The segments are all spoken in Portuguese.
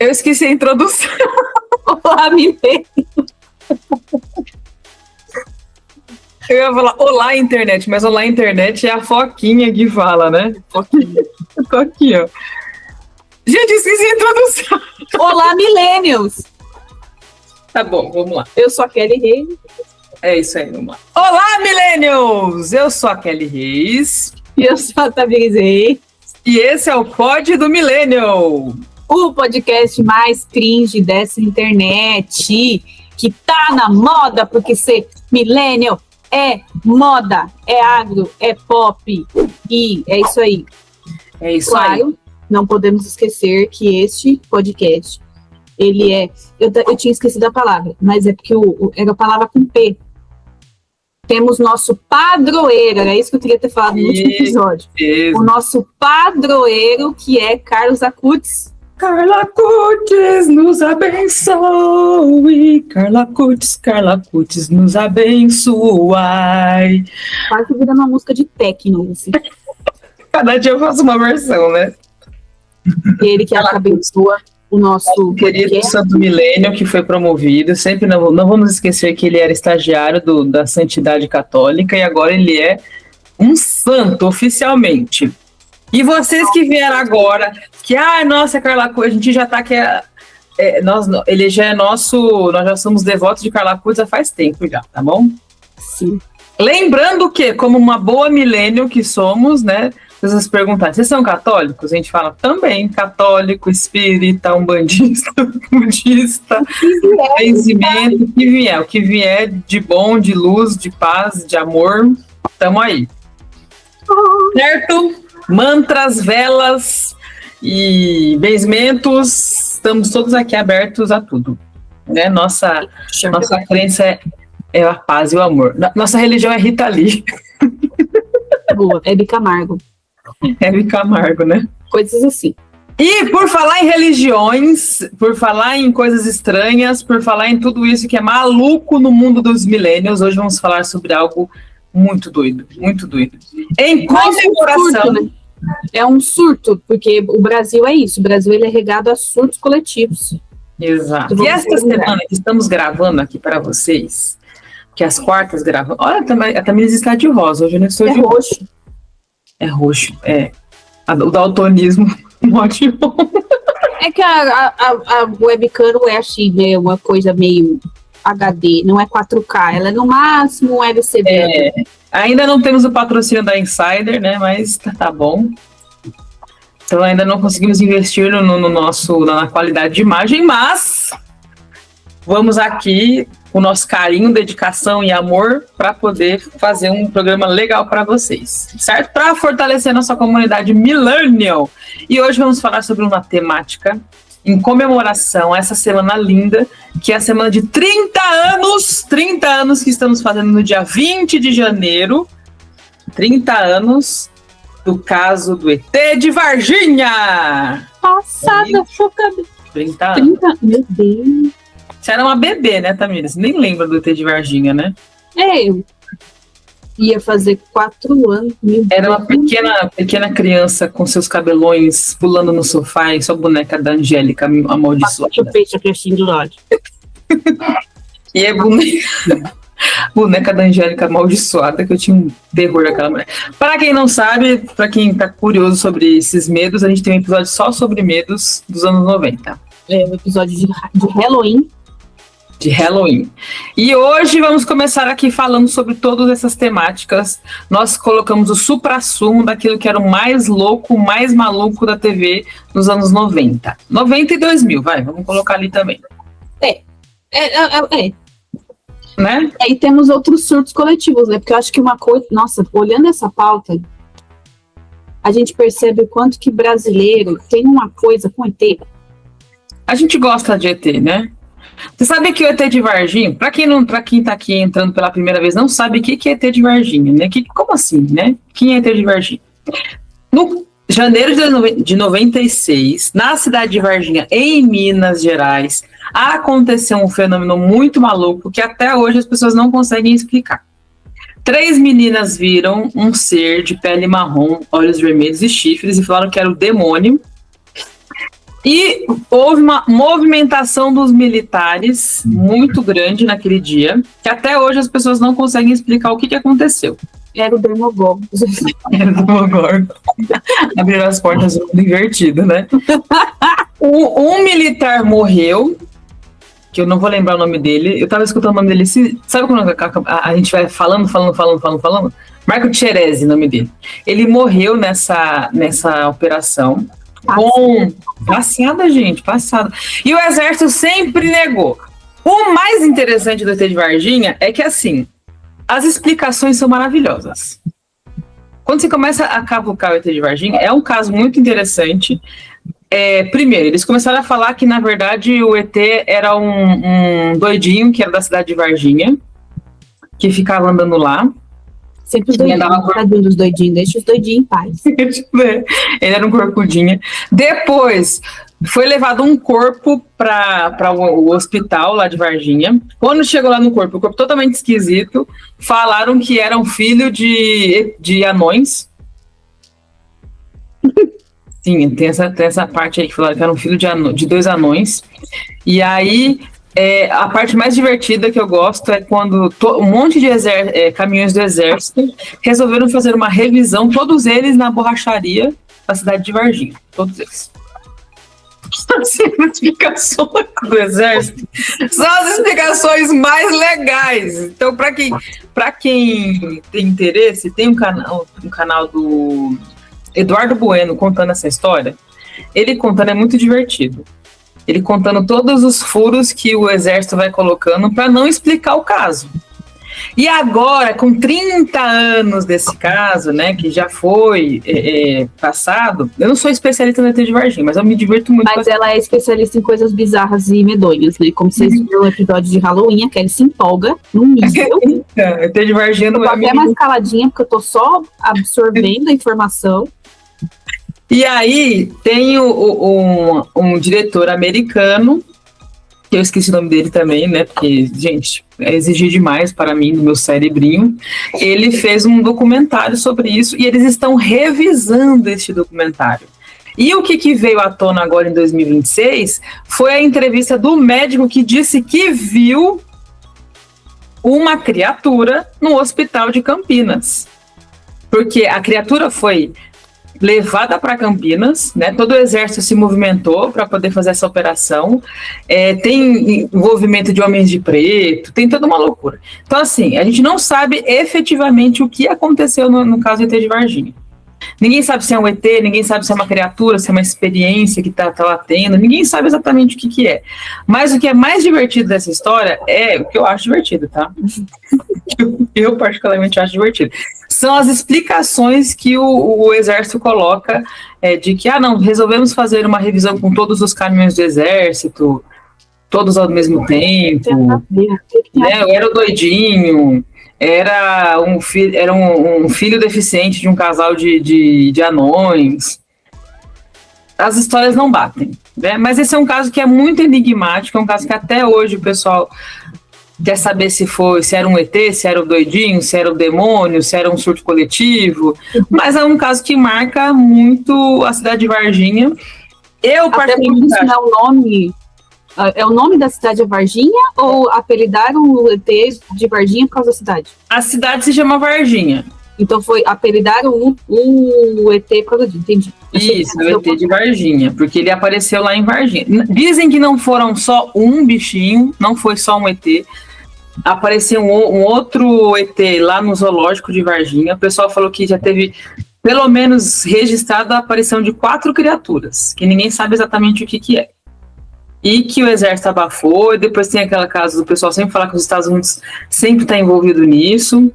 Eu esqueci a introdução. Olá, milênios. Eu ia falar olá, internet, mas olá, internet é a Foquinha que fala, né? Foquinha. Eu tô aqui, ó. Gente, esqueci a introdução. Olá, milênios. Tá bom, vamos lá. Eu sou a Kelly Reis. É isso aí, vamos lá. Olá, millennials! Eu sou a Kelly Reis. E eu sou a Tamires Reis. E esse é o Pod do Millennial. O podcast mais cringe dessa internet, que tá na moda, porque ser millennial é moda, é agro, é pop. E é isso aí. É isso claro, aí. Não podemos esquecer que este podcast, ele é... Eu tinha esquecido a palavra, mas é porque era a palavra com P. Temos nosso padroeiro, era isso que eu queria ter falado no último episódio. Isso. O nosso padroeiro, que é Carlos Acutis. Carla Acutis nos abençoe. Carla Acutis nos abençoai. Quase virando uma música de techno, assim. Cada dia eu faço uma versão, né? Ele que abençoa o nosso querido Santo Milênio, que foi promovido. Sempre não vamos esquecer que ele era estagiário da Santidade Católica e agora ele é um santo oficialmente. E vocês que vieram agora, que nossa, Carla Acutis, a gente já tá aqui, ele já é nosso, nós já somos devotos de Carla Acutis faz tempo já, tá bom? Sim. Lembrando que, como uma boa milênio que somos, né? Vocês perguntarem, vocês são católicos? A gente fala também, católico, espírita, umbandista, budista, benzimento, o que vier de bom, de luz, de paz, de amor, tamo aí. Certo? Mantras, velas e benzimentos, estamos todos aqui abertos a tudo. Né? Nossa crença é a paz e o amor. Nossa religião é Rita Lee. Boa, Hebe Camargo. Hebe Camargo, né? Coisas assim. E por falar em religiões, por falar em coisas estranhas, por falar em tudo isso que é maluco no mundo dos millennials, hoje vamos falar sobre algo muito doido, muito doido. Em comemoração... Né? É um surto, porque o Brasil é isso. O Brasil ele é regado a surtos coletivos. Exato. E esta semana que estamos gravando aqui para vocês, que as quartas gravam... Olha, a Tamires está de rosa, hoje eu não estou de roxo. É roxo, é. O daltonismo, ótimo. É que a webcam não é assim, né? Uma coisa meio HD, não é 4K, ela é no máximo LCD. Ainda não temos o patrocínio da Insider, né? Mas tá bom. Então ainda não conseguimos investir na qualidade de imagem, mas vamos aqui com o nosso carinho, dedicação e amor para poder fazer um programa legal para vocês, certo? Para fortalecer a nossa comunidade millennial. E hoje vamos falar sobre uma temática em comemoração a essa semana linda, que é a semana de 30 anos que estamos fazendo no dia 20 de janeiro, 30 anos do caso do ET de Varginha. Passada, focada. 30 anos. Meu Deus. Você era uma bebê, né, Tamires? Nem lembra do ET de Varginha, né? Eu ia fazer 4 anos. Era uma pequena criança com seus cabelões pulando no sofá e sua boneca da Angélica amaldiçoada. Eu penso que assim do lado. E é boneca da Angélica amaldiçoada, que eu tinha um terror daquela mulher. Para quem não sabe, para quem tá curioso sobre esses medos, a gente tem um episódio só sobre medos dos anos 90. É um episódio de Halloween. De Halloween. E hoje vamos começar aqui falando sobre todas essas temáticas. Nós colocamos o suprassumo daquilo que era o mais louco, o mais maluco da TV nos anos 90. 90 e 2000, vamos colocar ali também. Né? E temos outros surtos coletivos, né? Porque eu acho que uma coisa... Nossa, olhando essa pauta, a gente percebe o quanto que brasileiro tem uma coisa com ET. A gente gosta de ET, né? Você sabe que o ET de Varginha, para quem tá aqui entrando pela primeira vez, não sabe o que é ET de Varginha, né? Como assim, né? Quem é ET de Varginha? No janeiro de 96, na cidade de Varginha, em Minas Gerais, aconteceu um fenômeno muito maluco que até hoje as pessoas não conseguem explicar. 3 meninas viram um ser de pele marrom, olhos vermelhos e chifres e falaram que era o demônio. E houve uma movimentação dos militares muito grande naquele dia, que até hoje as pessoas não conseguem explicar o que aconteceu. Era o Demogorgon. Era o Demogorgon. Abriram as portas do mundo invertido, né? Um militar morreu, que eu não vou lembrar o nome dele. Eu tava escutando o nome dele. Sabe quando a gente vai falando? Marco Tcheresi, o nome dele. Ele morreu nessa operação. Passada, gente, passada. E o exército sempre negou. O mais interessante do ET de Varginha é que, assim, as explicações são maravilhosas. Quando você começa a cavucar o ET de Varginha, é um caso muito interessante. Primeiro, eles começaram a falar que, na verdade, o ET era um doidinho que era da cidade de Varginha, que ficava andando lá. Sempre os doidinhos, deixa os doidinhos em paz. Ele era um corcudinha. Depois, foi levado um corpo para o hospital lá de Varginha. Quando chegou lá no corpo, o corpo totalmente esquisito, falaram que era um filho de anões. Sim, tem essa parte aí que falaram que era um filho de 2 anões. E aí, a parte mais divertida que eu gosto é quando um monte de caminhões do exército resolveram fazer uma revisão, todos eles na borracharia da cidade de Varginha. Todos eles. As explicações do exército são as explicações mais legais. Então, para quem tem interesse, tem um canal do Eduardo Bueno contando essa história. Ele contando é muito divertido. Ele contando todos os furos que o exército vai colocando para não explicar o caso. E agora, com 30 anos desse caso, né, que já foi passado, eu não sou especialista no ET de Varginha, mas eu me diverto muito. Mas ela é especialista em coisas bizarras e medonhas, né? Como vocês viram no episódio de Halloween, a Kelly se empolga num nível. ET de Varginha não é. Eu tô até mais caladinha, porque eu tô só absorvendo a informação. E aí, tem um diretor americano, que eu esqueci o nome dele também, né? Porque, gente, é exigir demais para mim, no meu cerebrinho. Ele fez um documentário sobre isso e eles estão revisando este documentário. E o que veio à tona agora em 2026 foi a entrevista do médico que disse que viu uma criatura no hospital de Campinas. Porque a criatura foi levada para Campinas, né? Todo o exército se movimentou para poder fazer essa operação. Tem envolvimento de homens de preto, tem toda uma loucura. Então, assim, a gente não sabe efetivamente o que aconteceu no caso do ET de Varginha. Ninguém sabe se é um ET, ninguém sabe se é uma criatura, se é uma experiência que tá lá tendo, ninguém sabe exatamente o que é. Mas o que é mais divertido dessa história é o que eu acho divertido, tá? Eu particularmente acho divertido. São as explicações que o exército coloca de que, não, resolvemos fazer uma revisão com todos os caminhões do exército, todos ao mesmo tempo, né? Eu era o doidinho, era um filho deficiente de um casal de anões. As histórias não batem, né? Mas esse é um caso que é muito enigmático, é um caso que até hoje o pessoal quer saber se era um ET, se era o doidinho, se era o demônio, se era um surto coletivo. Mas é um caso que marca muito a cidade de Varginha. Eu particularmente acho. Não é o nome... É o nome da cidade é Varginha ou apelidaram o ET de Varginha por causa da cidade? A cidade se chama Varginha. Então apelidaram o ET por causa disso, entendi. Isso, o ET de Varginha, porque ele apareceu lá em Varginha. Dizem que não foram só um bichinho, não foi só um ET. Apareceu um outro ET lá no zoológico de Varginha. O pessoal falou que já teve, pelo menos, registrada a aparição de 4 criaturas, que ninguém sabe exatamente o que é. E que o exército abafou, e depois tem aquela caso do pessoal sempre falar que os Estados Unidos sempre está envolvido nisso.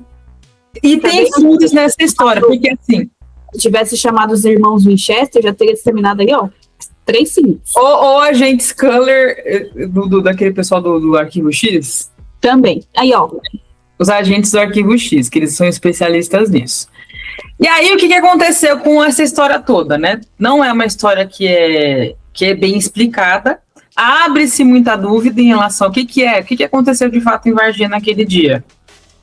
E tem furos nessa história, porque assim... Se tivesse chamado os irmãos Winchester, já teria terminado aí, ó, 3 segundos. Ou agente Sculler, daquele pessoal do Arquivo X. Também. Aí, ó. Os agentes do Arquivo X, que eles são especialistas nisso. E aí, o que aconteceu com essa história toda, né? Não é uma história que é bem explicada. Abre-se muita dúvida em relação ao que aconteceu de fato em Varginha naquele dia.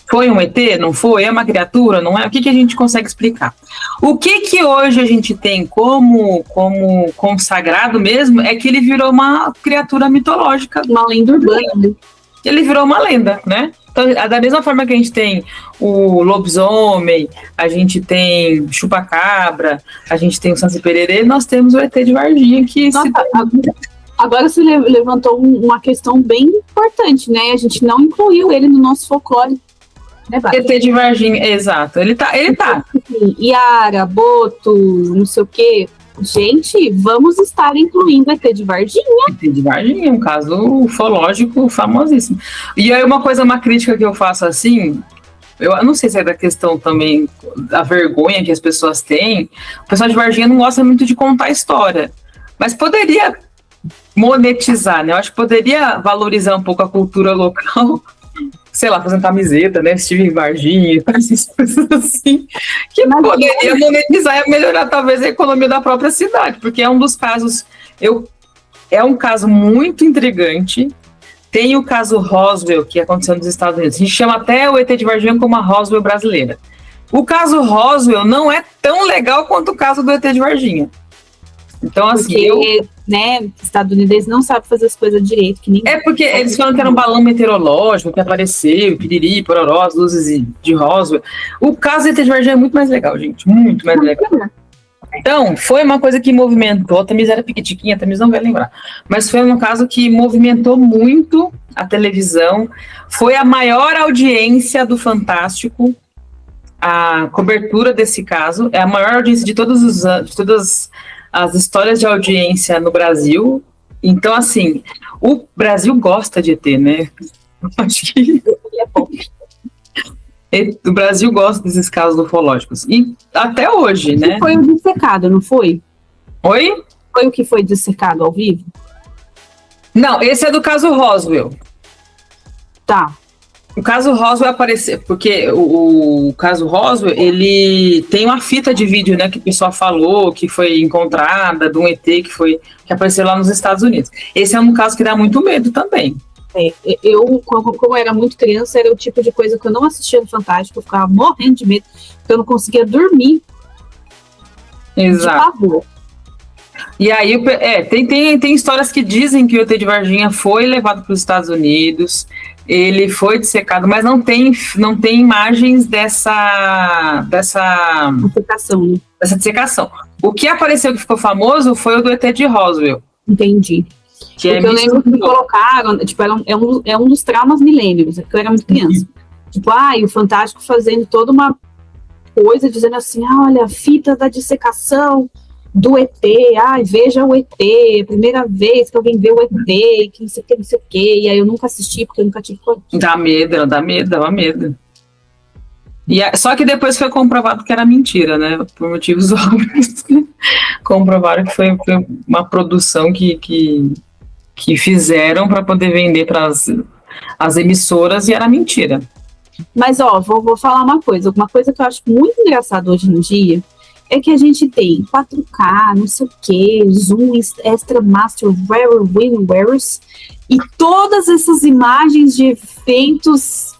Foi um ET? Não foi? É uma criatura? Não é? O que a gente consegue explicar? O que hoje a gente tem como consagrado mesmo é que ele virou uma criatura mitológica. Uma lenda urbana. Ele virou uma lenda, né? Então, da mesma forma que a gente tem o lobisomem, a gente tem chupacabra, a gente tem o Saci Pererê, nós temos o ET de Varginha que... Nossa, agora você levantou uma questão bem importante, né? A gente não incluiu ele no nosso folclore. Né, ET de Varginha, exato. Ele tá. Iara, Boto, não sei o quê. Gente, vamos estar incluindo ET de Varginha. ET de Varginha, um caso ufológico famosíssimo. E aí uma crítica que eu faço assim, eu não sei se é da questão também da vergonha que as pessoas têm. O pessoal de Varginha não gosta muito de contar história, mas poderia monetizar, né? Eu acho que poderia valorizar um pouco a cultura local, sei lá, fazendo camiseta, né? Steve Varginha, essas coisas assim, que poderia monetizar e melhorar talvez a economia da própria cidade, porque é um dos casos, é um caso muito intrigante. Tem o caso Roswell, que aconteceu nos Estados Unidos. A gente chama até o ET de Varginha como a Roswell brasileira. O caso Roswell não é tão legal quanto o caso do ET de Varginha. Então, assim, porque, né, estadunidense não sabe fazer as coisas direito. Que ninguém porque eles falam que era um balão meteorológico que apareceu, piriri, pororó, as luzes de Roswell. O caso do ET de Varginha é muito mais legal, gente, muito mais legal. Então, foi uma coisa que movimentou, a Thamis era piquitiquinha, a Thamis não vai lembrar, mas foi um caso que movimentou muito a televisão, foi a maior audiência do Fantástico, a cobertura desse caso, é a maior audiência de todos os anos, de todas as histórias de audiência no Brasil. Então, assim, o Brasil gosta de ET, né? Acho que é bom. O Brasil gosta desses casos ufológicos. E até hoje, né? Foi o dissecado, não foi? Oi? Foi o que foi dissecado ao vivo? Não, esse é do caso Roswell. Tá. O caso Roswell apareceu, porque o caso Roswell, ele tem uma fita de vídeo, né, que o pessoal falou, que foi encontrada, de um ET que apareceu lá nos Estados Unidos. Esse é um caso que dá muito medo também. Eu, como era muito criança, era o tipo de coisa que eu não assistia no Fantástico, eu ficava morrendo de medo, porque eu não conseguia dormir. Exato. De pavor. E aí, tem histórias que dizem que o ET de Varginha foi levado para os Estados Unidos, ele foi dissecado, mas não tem imagens dessa dissecação, né? Dessa dissecação. O que apareceu que ficou famoso foi o do ET de Roswell. Entendi. Porque eu lembro que colocaram, tipo, é um dos traumas milênios, porque eu era muito criança. Tipo, e o Fantástico fazendo toda uma coisa, dizendo assim, olha, a fita da dissecação do ET, veja o ET, primeira vez que alguém vê o ET, que não sei o que, e aí eu nunca assisti, porque eu nunca tive coragem. Dava medo. Só que depois foi comprovado que era mentira, né, por motivos óbvios, comprovaram que foi uma produção que fizeram para poder vender para as emissoras e era mentira. Mas, vou falar uma coisa que eu acho muito engraçado hoje em dia, é que a gente tem 4K, não sei o que, Zoom, Extra Master, Rare, Winwares, e todas essas imagens de eventos,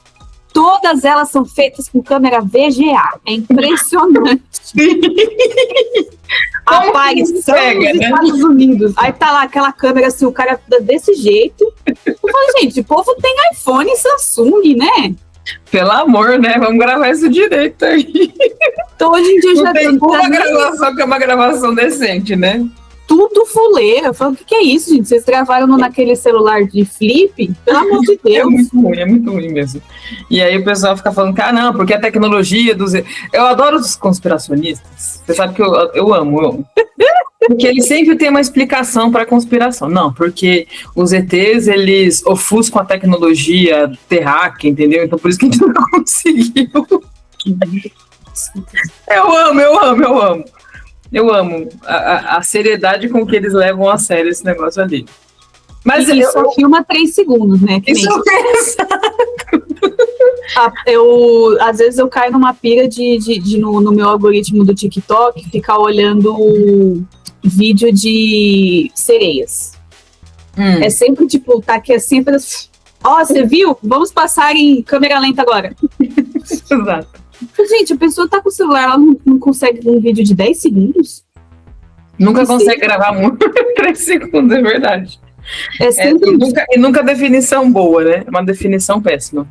todas elas são feitas com câmera VGA. É impressionante. Rapaz, são os Estados Unidos. Aí tá lá aquela câmera assim, o cara desse jeito. Eu falei, gente, o povo tem iPhone e Samsung, né? Pelo amor, né? Vamos gravar isso direito aí. Então, hoje em dia não já tem uma gravação que é uma gravação decente, né? Tudo fuleira. Eu falo, o que é isso, gente? Vocês gravaram naquele celular de flip? Pelo amor de Deus. É muito ruim mesmo. E aí o pessoal fica falando que, não, porque a tecnologia dos... Eu adoro os conspiracionistas. Você sabe que eu amo. Porque eles sempre têm uma explicação para a conspiração. Não, porque os ETs, eles ofuscam a tecnologia terráquea, entendeu? Então por isso que a gente não conseguiu. Eu amo a seriedade com que eles levam a sério esse negócio ali. Mas ele só filma 3 segundos, né? Isso às vezes eu caio numa pira no meu algoritmo do TikTok, ficar olhando vídeo de sereias. É sempre, tipo, tá aqui, é sempre... você viu? Vamos passar em câmera lenta agora. Exato. Gente, a pessoa tá com o celular, ela não consegue um vídeo de 10 segundos? Nunca Sim. consegue gravar muito 3 segundos, é verdade. É sempre E nunca definição boa, né? É uma definição péssima.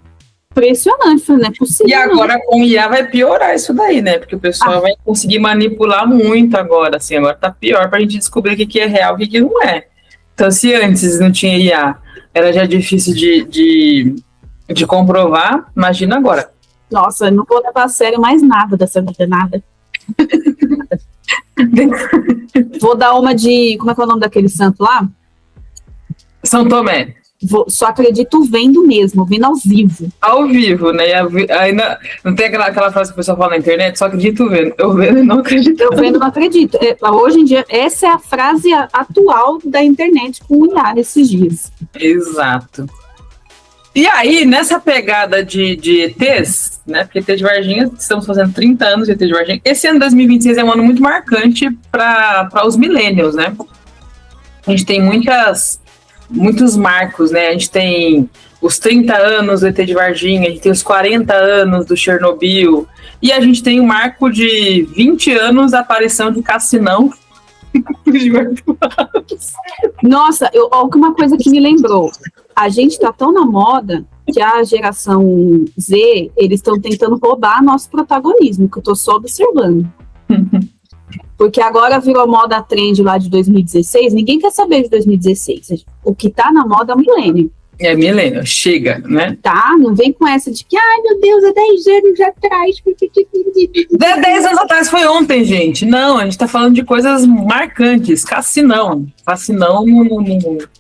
impressionante, não é possível. E agora com o IA vai piorar isso daí, né? Porque o pessoal vai conseguir manipular muito agora, assim. Agora tá pior pra gente descobrir o que é real e o que não é. Então, se antes não tinha IA, era já difícil de comprovar, imagina agora. Nossa, eu não vou levar a sério mais nada dessa vida, nada. Vou dar uma de... Como é que é o nome daquele santo lá? São Tomé. Só acredito vendo mesmo, vendo ao vivo. Ao vivo, né? Ainda não tem aquela frase que o pessoal fala na internet, só acredito vendo. Eu vendo e não acredito. Eu vendo não acredito. Hoje em dia, essa é a frase atual da internet com o IA nesses dias. Exato. E aí, nessa pegada de ETs, né? Porque ET de Varginha, estamos fazendo 30 anos de ET de Varginha. Esse ano 2026 é um ano muito marcante para os millennials, né? A gente tem muitos marcos, né? A gente tem os 30 anos do ET de Varginha, a gente tem os 40 anos do Chernobyl, e a gente tem o marco de 20 anos da aparição de Cassinão. Nossa, uma coisa que me lembrou. A gente tá tão na moda que a geração Z, eles estão tentando roubar nosso protagonismo, que eu tô só observando. Porque agora virou moda trend lá de 2016, ninguém quer saber de 2016. O que tá na moda é o milênio. É milênio, chega, né? Tá? Não vem com essa de que, ai meu Deus, é 10 anos atrás. 10 anos atrás foi ontem, gente. Não, a gente tá falando de coisas marcantes. Cassinão. Cassinão no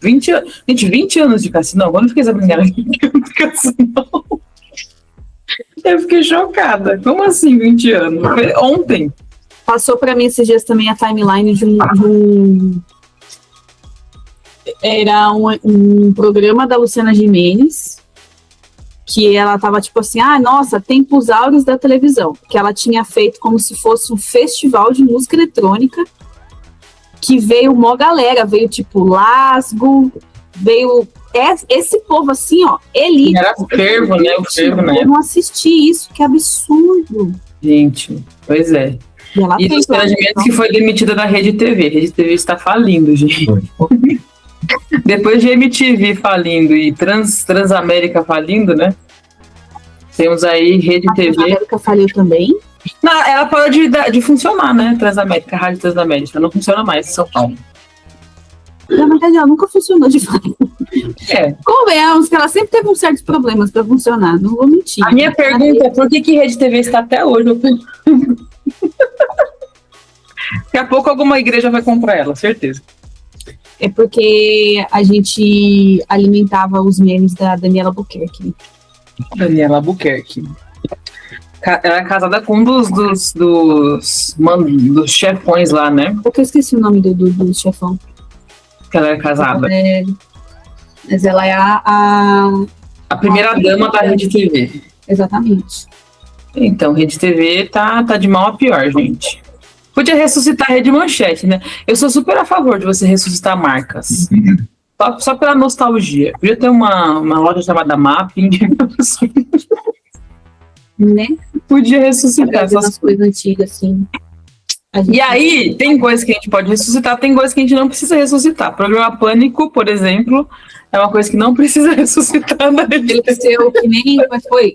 20 anos. Gente, 20 anos de Cassinão. Quando eu fiquei sabendo de Cassinão, eu fiquei chocada. Como assim 20 anos? Foi ontem. Passou pra mim esses dias também a timeline de um era um programa da Luciana Gimenez, que ela tava tipo assim, nossa, tempos áureos da televisão, que ela tinha feito como se fosse um festival de música eletrônica, que veio uma galera, veio tipo Lasgo, veio esse povo assim, ó, elite. Era o fervo, né? O fervo, né? Eu não assisti isso, que absurdo. Gente, pois é. E Luciana Gimenez que foi demitida da Rede TV. A Rede TV está falindo, gente. Depois de MTV falindo e Transamérica falindo, né? Temos aí Rede TV. Transamérica faliu também? Não, ela parou de funcionar, né? Transamérica, a Rádio Transamérica. Não funciona mais em São Paulo. Na verdade, ela nunca funcionou de fato. Convenhamos que ela sempre teve uns certos problemas para funcionar, não vou mentir. A minha pergunta é por que Rede TV está até hoje? Daqui a pouco alguma igreja vai comprar ela, certeza. É porque a gente alimentava os memes da Daniela Albuquerque. Daniela Albuquerque. Ela é casada com um dos chefões lá, né? Porque eu esqueci o nome do chefão. Que ela é casada. Mas ela é a primeira dama da Rede TV. Exatamente. Então, Rede TV tá de mal a pior, gente. Podia ressuscitar a Rede Manchete, né? Eu sou super a favor de você ressuscitar marcas. Só pela nostalgia. Podia ter uma loja chamada Mapping. Né? Podia ressuscitar essas coisas antigas, assim. E aí, tem coisas que a gente pode ressuscitar, tem coisas que a gente não precisa ressuscitar. Programa Pânico, por exemplo, é uma coisa que não precisa ressuscitar na Rede TV. Envelheceu que nem...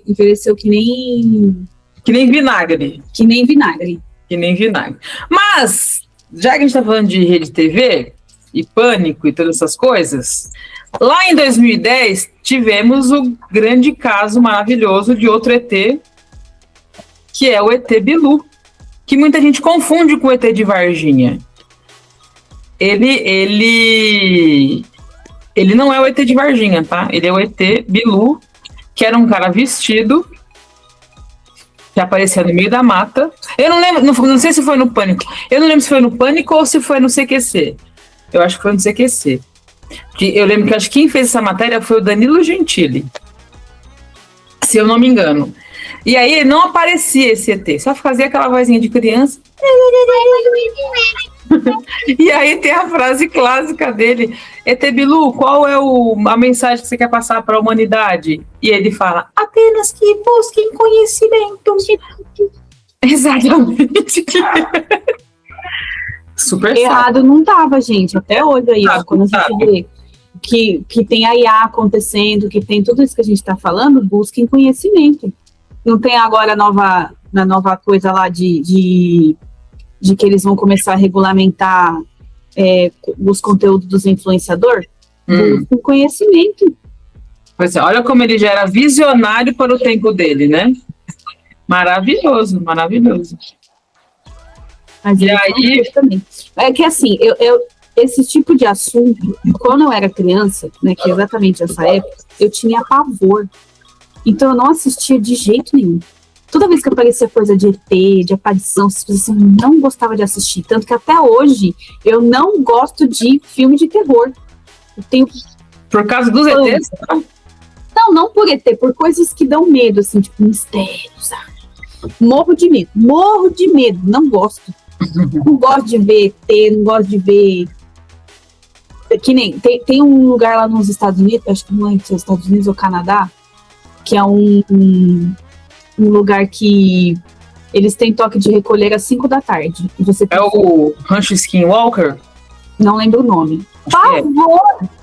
Envelheceu que nem... Que nem vinagre. Que nem vinagre. Que nem vinagre. Mas, já que a gente tá falando de Rede TV e Pânico e todas essas coisas, lá em 2010 tivemos o grande caso maravilhoso de outro ET, que é o ET Bilu, que muita gente confunde com o ET de Varginha. Ele não é o ET de Varginha, tá? Ele é o ET Bilu, que era um cara vestido que aparecia no meio da mata. Eu não lembro, não sei se foi no Pânico. Eu não lembro se foi no Pânico ou se foi no CQC. Eu acho que foi no CQC. Eu lembro que acho que quem fez essa matéria foi o Danilo Gentili. Se eu não me engano. E aí não aparecia esse ET, só fazia aquela vozinha de criança. E aí tem a frase clássica dele: ET Bilu, qual é a mensagem que você quer passar para a humanidade? E ele fala: apenas que busquem conhecimento. Exatamente. Super Errado não tava, gente. Até hoje aí, ó, quando a gente vê que tem a IA acontecendo, que tem tudo isso que a gente está falando, busquem conhecimento. Não tem agora na nova coisa lá de que eles vão começar a regulamentar os conteúdos dos influenciadores? Busquem conhecimento. Pois é, olha como ele já era visionário para o tempo dele, né? Maravilhoso, maravilhoso. Mas e aí também. É que assim, esse tipo de assunto, quando eu era criança, né, que é exatamente essa época, eu tinha pavor. Então eu não assistia de jeito nenhum. Toda vez que aparecia coisa de ET, de aparição, assim, eu não gostava de assistir. Tanto que até hoje eu não gosto de filme de terror. Eu tenho... Por causa dos ETs? Não por ET, por coisas que dão medo, assim, tipo mistérios, sabe? Morro de medo, não gosto. Não gosto de ver ET, não gosto de ver... Que nem, tem um lugar lá nos Estados Unidos, acho que não é nos Estados Unidos ou Canadá, que é um lugar que eles têm toque de recolher às 5 da tarde. E você o Rancho Skinwalker? Não lembro o nome.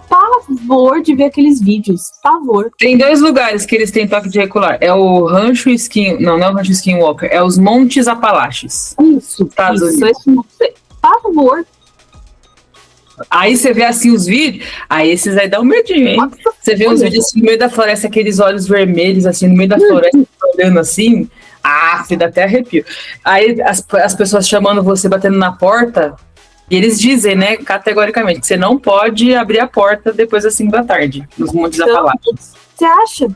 Pavor de ver aqueles vídeos. Pavor. Tem 2 lugares que eles têm toque de recolher. É o Rancho Não é o Rancho Skinwalker. É os Montes Apalaches. Isso. Pavor. Aí você vê assim os vídeos, aí esses aí dão um medinho, hein? Você vê os vídeos assim, no meio da floresta, aqueles olhos vermelhos, assim, no meio da floresta, olhando assim, você dá até arrepio. Aí as pessoas chamando você, batendo na porta, e eles dizem, né, categoricamente, que você não pode abrir a porta depois das 5 da tarde, nos Montes Apalaches. Você acha?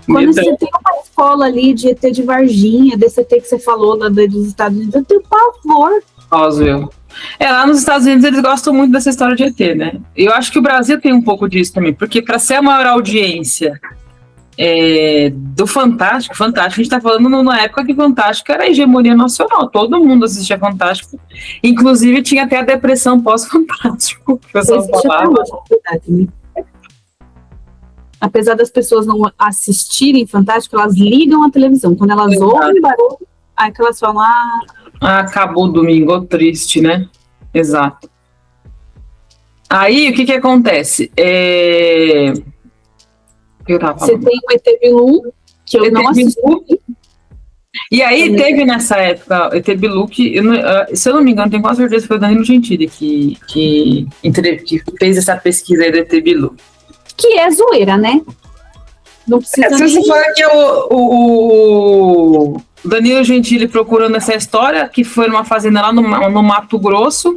Quando você tem uma escola ali de ET de Varginha, desse ET que você falou lá dos Estados Unidos, eu tenho pavor. Óbvio. Lá nos Estados Unidos eles gostam muito dessa história de ET, né? Eu acho que o Brasil tem um pouco disso também, porque para ser a maior audiência do Fantástico, a gente tá falando numa época que Fantástico era a hegemonia nacional, todo mundo assistia Fantástico, inclusive tinha até a depressão pós-Fantástico, que o pessoal falava. Apesar das pessoas não assistirem Fantástico, elas ligam a televisão, quando elas ouvem barulho, aí que elas falam, acabou o domingo, triste, né? Exato. Aí, o que acontece? Você tem o ET Bilu, que eu não assisti. E aí, teve nessa época, o ET Bilu, que, se eu não me engano, tenho quase certeza que foi o Danilo Gentili que fez essa pesquisa aí do ET Bilu. Que é zoeira, né? Não precisa se você falar que é o Danilo Gentili procurando essa história, que foi numa fazenda lá no Mato Grosso.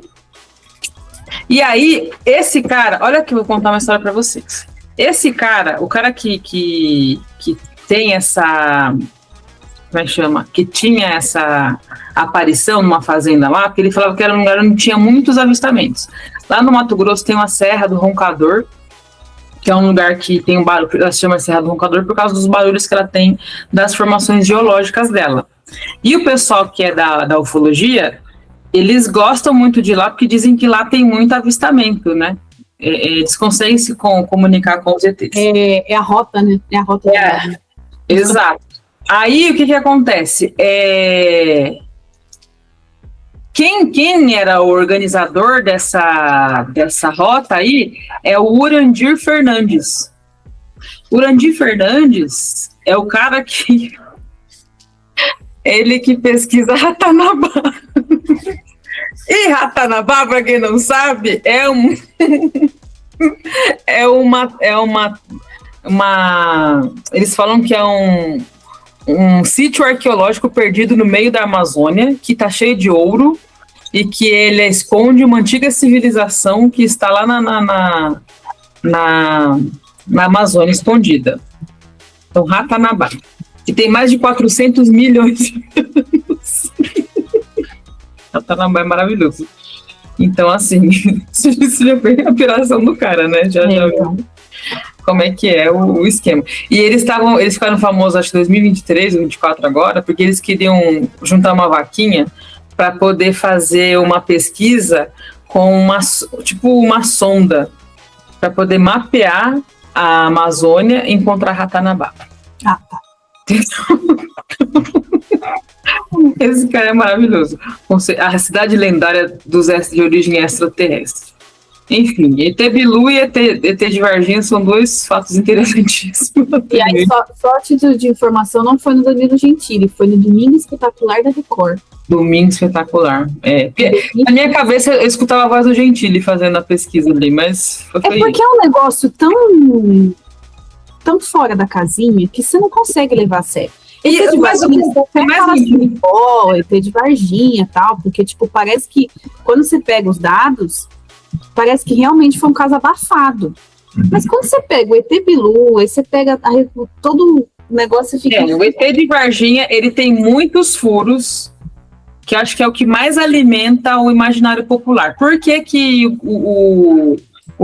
E aí, esse cara, olha que eu vou contar uma história pra vocês. Esse cara, o cara que tem essa... Como é que chama? Que tinha essa aparição numa fazenda lá, porque ele falava que era um lugar onde tinha muitos avistamentos. Lá no Mato Grosso tem uma Serra do Roncador, que é um lugar que tem um barulho, ela se chama Serra do Roncador por causa dos barulhos que ela tem das formações geológicas dela. E o pessoal que é da ufologia, eles gostam muito de lá, porque dizem que lá tem muito avistamento, né? Eles conseguem se comunicar com os ETs. É a rota, né? É a rota. Exato. Aí, o que acontece? Quem era o organizador dessa rota aí é o Urandir Fernandes. Urandir Fernandes é o cara que... Ele que pesquisa Ratanabá. E Ratanabá, para quem não sabe, eles falam que é um sítio arqueológico perdido no meio da Amazônia, que está cheio de ouro, e que ele esconde uma antiga civilização que está lá na Amazônia escondida. Então, Ratanabá, que tem mais de 400 milhões de anos. Ratanabá é maravilhoso. Então, assim, isso já foi a operação do cara, né? Já viu. como é que é o esquema. E eles ficaram famosos, acho que 2023, 2024 agora, porque eles queriam juntar uma vaquinha para poder fazer uma pesquisa com uma sonda, para poder mapear a Amazônia e encontrar Ratanabá. Ah, tá. Esse cara é maravilhoso. A cidade lendária de origem extraterrestre. Enfim, ET Bilu e ET de Varginha são dois fatos interessantíssimos. E aí, só a título de informação, não foi no Danilo Gentili, foi no Domingo Espetacular da Record. Domingo Espetacular. Na minha cabeça eu escutava a voz do Gentili fazendo a pesquisa ali, mas foi porque é um negócio tão fora da casinha que você não consegue levar a sério. ET de Varginha, ET de Varginha e tal, porque, tipo, parece que quando você pega os dados, parece que realmente foi um caso abafado. Mas quando você pega o ET Bilu, aí você pega todo o negócio e fica... O ET de Varginha, ele tem muitos furos, que acho que é o que mais alimenta o imaginário popular. Por que que o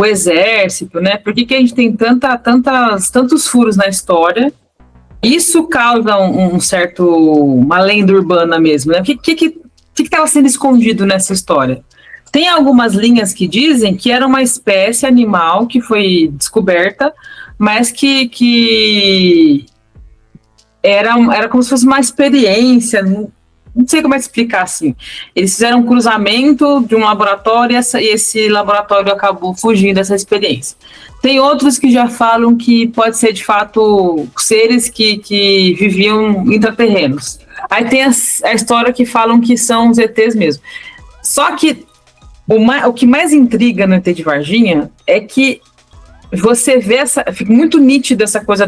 exército, né? Por que que a gente tem tantos furos na história? Isso causa uma lenda urbana mesmo, né? O que estava sendo escondido nessa história? Tem algumas linhas que dizem que era uma espécie animal que foi descoberta, mas que era como se fosse uma experiência, não sei como é explicar assim. Eles fizeram um cruzamento de um laboratório e esse laboratório acabou fugindo dessa experiência. Tem outros que já falam que pode ser de fato seres que viviam intraterrenos. Aí tem a história que falam que são os ETs mesmo. Só que o que mais intriga no ET de Varginha é que você vê fica muito nítido essa coisa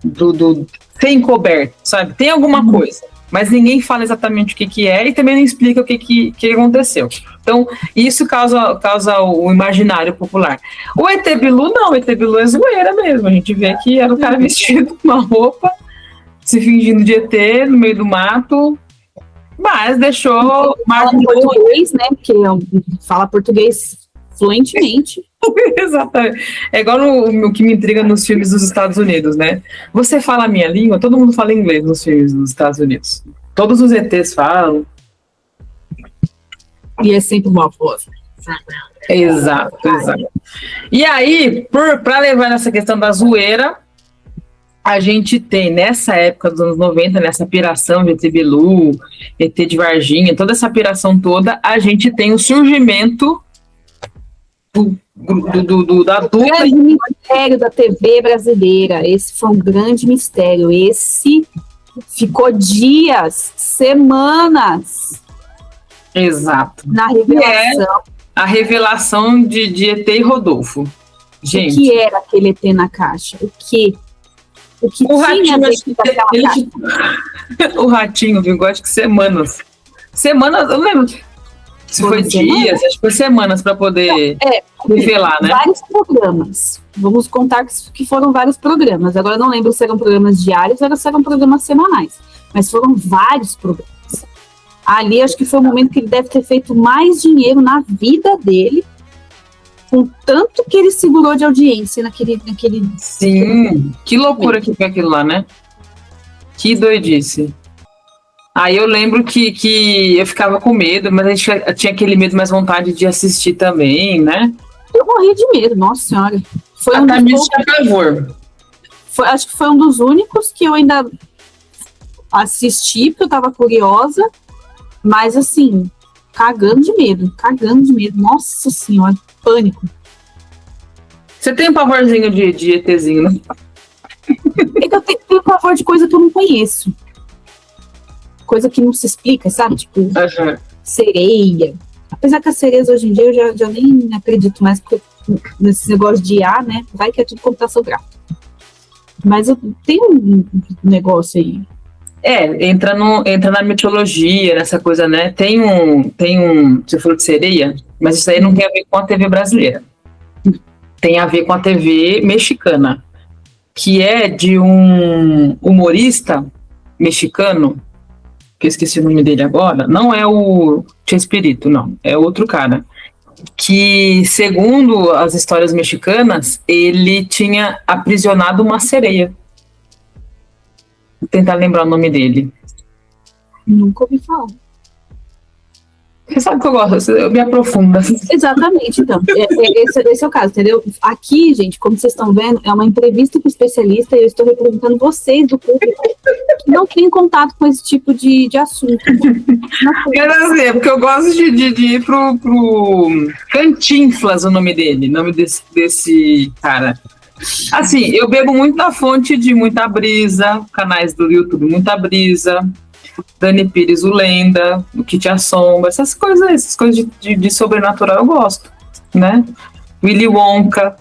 do ser encoberto, sabe? Tem alguma coisa, mas ninguém fala exatamente o que é e também não explica o que aconteceu. Então, isso causa o imaginário popular. O ET Bilu não, o ET Bilu é zoeira mesmo. A gente vê que era o cara vestido com uma roupa, se fingindo de ET no meio do mato, mas deixou... Fala português, né? Porque fala português fluentemente. Exatamente. É igual o que me intriga nos filmes dos Estados Unidos, né? Você fala a minha língua, todo mundo fala inglês nos filmes dos Estados Unidos. Todos os ETs falam. E é sempre uma voz. Exato. E aí, para levar nessa questão da zoeira, a gente tem, nessa época dos anos 90, nessa piração de ET Bilu, ET de Varginha, toda essa piração toda, a gente tem o surgimento da dupla. Grande mistério da TV brasileira. Esse foi um grande mistério. Esse ficou dias, semanas. Exato. Na revelação. A revelação de ET e Rodolfo. Gente. O que era aquele ET na caixa? O que o ratinho, o ratinho, viu? Acho que semanas, eu não lembro se foi dias, acho que foi semanas para poder revelar, né? Vários programas. Vamos contar que foram vários programas. Agora eu não lembro se eram programas diários ou se eram programas semanais. Mas foram vários programas. Ali acho que foi o momento que ele deve ter feito mais dinheiro na vida dele, com tanto que ele segurou de audiência naquele... Sim, que loucura que foi aquilo lá, né? Que doidice. Aí eu lembro que eu ficava com medo, mas a gente tinha aquele medo, mais vontade de assistir também, né? Eu morri de medo, nossa senhora. Foi acho que foi um dos únicos que eu ainda assisti, porque eu tava curiosa, mas assim, cagando de medo. Nossa senhora, pânico. Você tem um pavorzinho de ETzinho, né? É que eu tenho pavor de coisa que eu não conheço. Coisa que não se explica, sabe? Tipo, sereia. Apesar que as sereias hoje em dia eu já nem acredito mais nesse negócio de IA, né? Vai que é tudo computação gráfica. Mas eu tenho um negócio aí. Entra na mitologia, nessa coisa, né? Tem um. Você falou de sereia, mas isso aí não tem a ver com a TV brasileira. Tem a ver com a TV mexicana, que é de um humorista mexicano, que eu esqueci o nome dele agora. Não é o Chespirito, não. É outro cara. que, segundo as histórias mexicanas, ele tinha aprisionado uma sereia. Vou tentar lembrar o nome dele. Nunca ouvi falar. Você sabe que eu gosto, eu me aprofundo. Exatamente, então. Esse é o caso, entendeu? Aqui, gente, como vocês estão vendo, é uma entrevista com o especialista e eu estou representando vocês do público que não tem contato com esse tipo de assunto. Quero dizer, porque eu gosto de ir pro Cantinflas, o nome desse cara. Assim, eu bebo muito da fonte de Muita Brisa, canais do YouTube Muita Brisa, Dani Pires, o Lenda, o Que Te Assombra, essas coisas de sobrenatural eu gosto, né? Willy Wonka,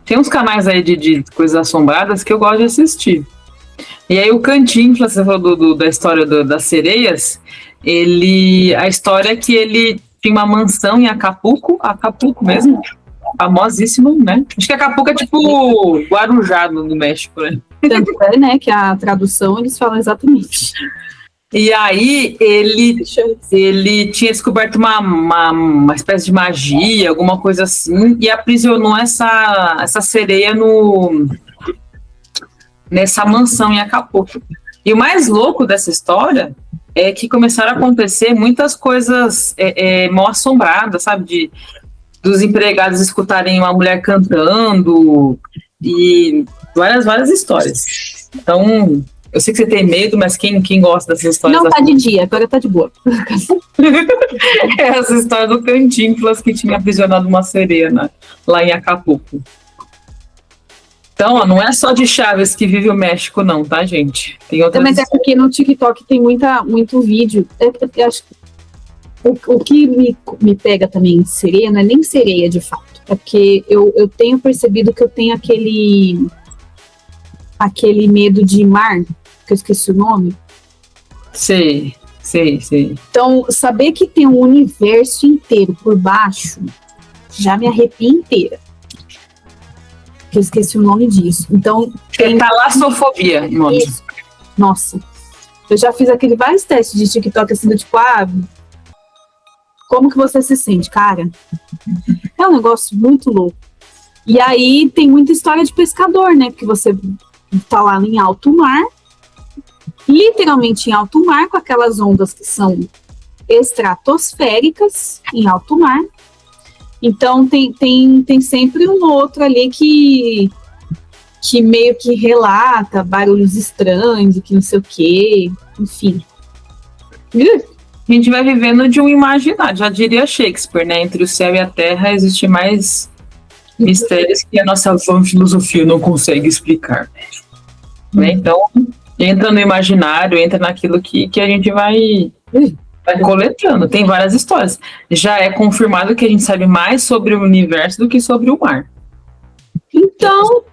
tem uns canais aí de coisas assombradas que eu gosto de assistir. E aí o Cantinflas, você falou da história das sereias, a história é que ele tinha uma mansão em Acapulco mesmo, famosíssimo, né? Acho que Acapulco é tipo Guarujá no México, né? Tanto é, né, que a tradução eles falam exatamente. E aí ele tinha descoberto uma espécie de magia, alguma coisa assim, e aprisionou essa sereia nessa mansão em Acapulco. E o mais louco dessa história é que começaram a acontecer muitas coisas mal assombradas, sabe? Dos empregados escutarem uma mulher cantando e várias histórias. Então, eu sei que você tem medo, mas quem gosta dessas histórias... Não, tá de dia, agora tá de boa. É essa história do Cantinflas que tinha aprisionado uma sereia lá em Acapulco. Então, ó, não é só de Chaves que vive o México, não, tá, gente? Tem outras... Mas é porque no TikTok tem muito vídeo. Eu acho que o que me pega também de sereia não é nem sereia, de fato. É porque eu tenho percebido que eu tenho aquele medo de mar, que eu esqueci o nome. Sei. Então, saber que tem um universo inteiro por baixo já me arrepia inteira. Que eu esqueci o nome disso. Então, tem talassofobia, nome. Isso. Nossa. Eu já fiz vários testes de TikTok assim, do tipo, como que você se sente, cara? É um negócio muito louco. E aí tem muita história de pescador, né? Porque você tá lá em alto mar, literalmente em alto mar, com aquelas ondas que são estratosféricas em alto mar. Então tem sempre um outro ali que meio que relata barulhos estranhos, que não sei o quê, enfim. A gente vai vivendo de um imaginário, já diria Shakespeare, né? Entre o céu e a terra existe mais mistérios que a nossa filosofia não consegue explicar. Né? Então, entra no imaginário, entra naquilo que a gente vai coletando. Tem várias histórias. Já é confirmado que a gente sabe mais sobre o universo do que sobre o mar. Então,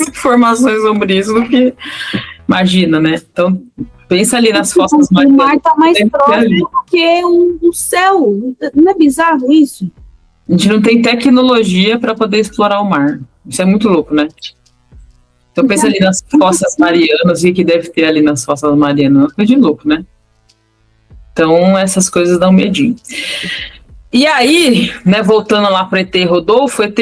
informações sobre isso do que imagina, né? Então, pensa ali nas fossas marianas. O mar está mais próximo do que o céu. Não é bizarro isso? A gente não tem tecnologia para poder explorar o mar. Isso é muito louco, né? Então pensa ali nas fossas marianas e o que deve ter ali nas fossas marianas. É uma coisa de louco, né? Então essas coisas dão medinho. E aí, né, voltando lá para o ET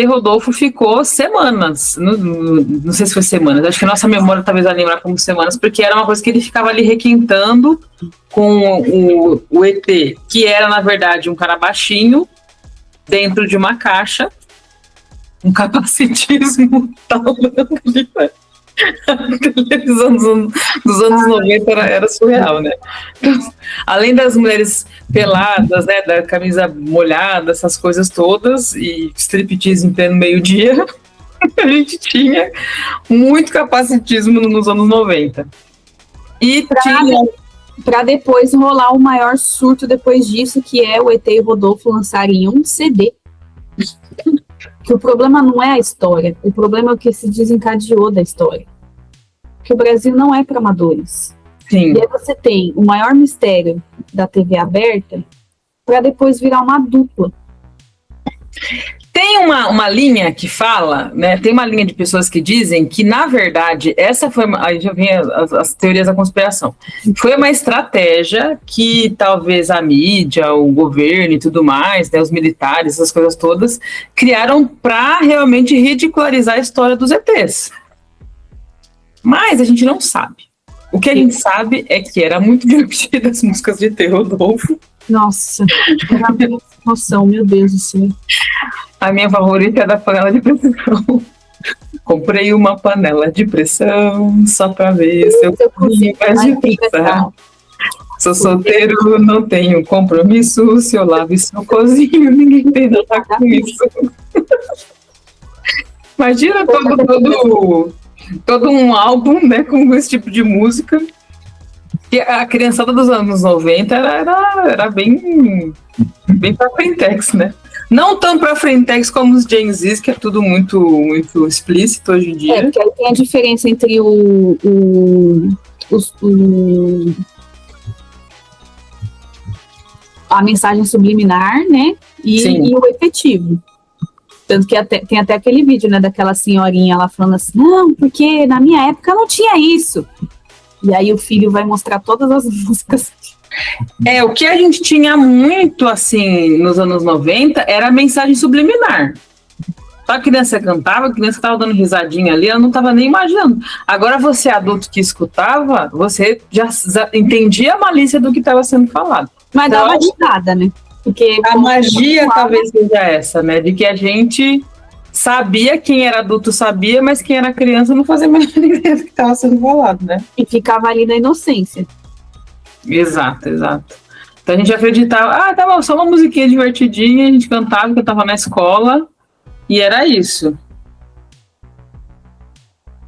Rodolfo ficou semanas, não sei se foi semanas, acho que a nossa memória talvez vai lembrar como semanas, porque era uma coisa que ele ficava ali requintando com o ET, que era, na verdade, um cara baixinho, dentro de uma caixa, um capacitismo talando ali, né? A televisão dos anos 90 era surreal, né? Então, além das mulheres peladas, né, da camisa molhada, essas coisas todas, e striptease em pleno meio-dia, a gente tinha muito capacitismo nos anos 90. E para depois rolar o maior surto depois disso, que é o ET e o Rodolfo lançarem um CD. Que o problema não é a história, o problema é o que se desencadeou da história. Que o Brasil não é para amadores. Sim. E aí você tem o maior mistério da TV aberta para depois virar uma dupla. Tem uma linha que fala, né? Tem uma linha de pessoas que dizem que, na verdade, essa foi. Aí já vem as teorias da conspiração. Foi uma estratégia que talvez a mídia, o governo e tudo mais, né, os militares, essas coisas todas, criaram para realmente ridicularizar a história dos ETs. Mas a gente não sabe. O que a gente sabe é que era muito divertido as músicas de T. Rodolfo. Nossa, noção, meu Deus do céu. A minha favorita é da panela de pressão. Comprei uma panela de pressão só pra ver se eu cozinho mais depressa. Sou solteiro, não tenho compromisso. Se eu lavo e se eu cozinho, ninguém tem nada com isso. Imagina todo um álbum, né, com esse tipo de música. E a criançada dos anos 90 era bem pra frentex, né? Não tão pra frentex como os Gen Zs, que é tudo muito, muito explícito hoje em dia. Porque aí tem a diferença entre a mensagem subliminar, né? E o efetivo. Tanto que tem até aquele vídeo, né, daquela senhorinha lá falando assim, não, porque na minha época não tinha isso. E aí o filho vai mostrar todas as músicas. O que a gente tinha muito, assim, nos anos 90, era a mensagem subliminar. Só a criança cantava, a criança estava dando risadinha ali, ela não estava nem imaginando. Agora você, adulto que escutava, você já entendia a malícia do que estava sendo falado. Mas então, dava risada, né? Porque a magia talvez seja essa, né? De que a gente sabia, quem era adulto sabia, mas quem era criança não fazia a menor ideia do que estava sendo falado, né? E ficava ali na inocência. Exato. Então a gente acreditava, tá bom, só uma musiquinha divertidinha, a gente cantava, que eu tava na escola, e era isso.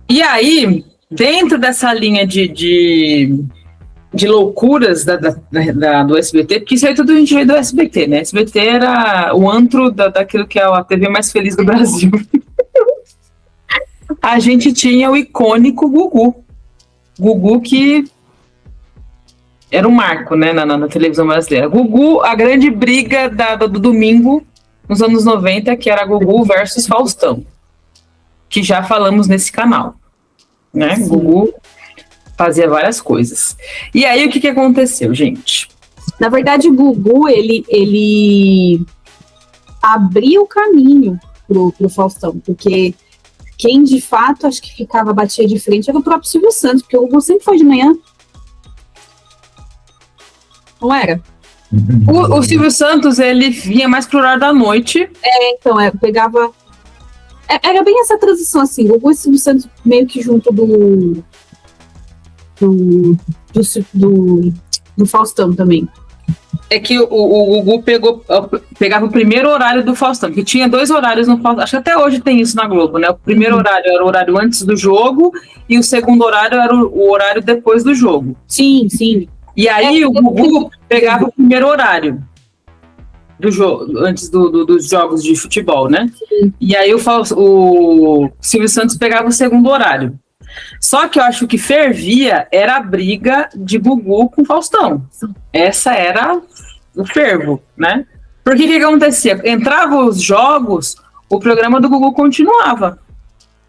E aí, dentro dessa linha de loucuras do SBT, porque isso aí tudo a gente veio do SBT, né? SBT era o antro daquilo que é a TV mais feliz do Brasil. A gente tinha o icônico Gugu. Gugu que era um marco, né, na televisão brasileira. Gugu, a grande briga do domingo, nos anos 90, que era Gugu versus Faustão, que já falamos nesse canal, né? Sim. Gugu fazia várias coisas. E aí, o que aconteceu, gente? Na verdade, o Gugu, ele abriu o caminho pro Faustão, porque quem, de fato, acho que batia de frente era o próprio Silvio Santos, porque o Gugu sempre foi de manhã. Não era? O Silvio Santos, ele vinha mais pro horário da noite. Então, pegava... Era bem essa transição, assim, o Gugu e o Silvio Santos meio que junto do Faustão também. É que o Gugu pegava o primeiro horário do Faustão, que tinha 2 horários no Faustão. Acho que até hoje tem isso na Globo, né? O primeiro horário era o horário antes do jogo e o segundo horário era o horário depois do jogo. Sim. E aí o Gugu pegava o primeiro horário do jogo, antes dos jogos de futebol, né? Sim. E aí o Silvio Santos pegava o segundo horário. Só que eu acho que fervia era a briga de Gugu com Faustão. Essa era o fervo, né? Porque o que acontecia? Entrava os jogos, o programa do Gugu continuava.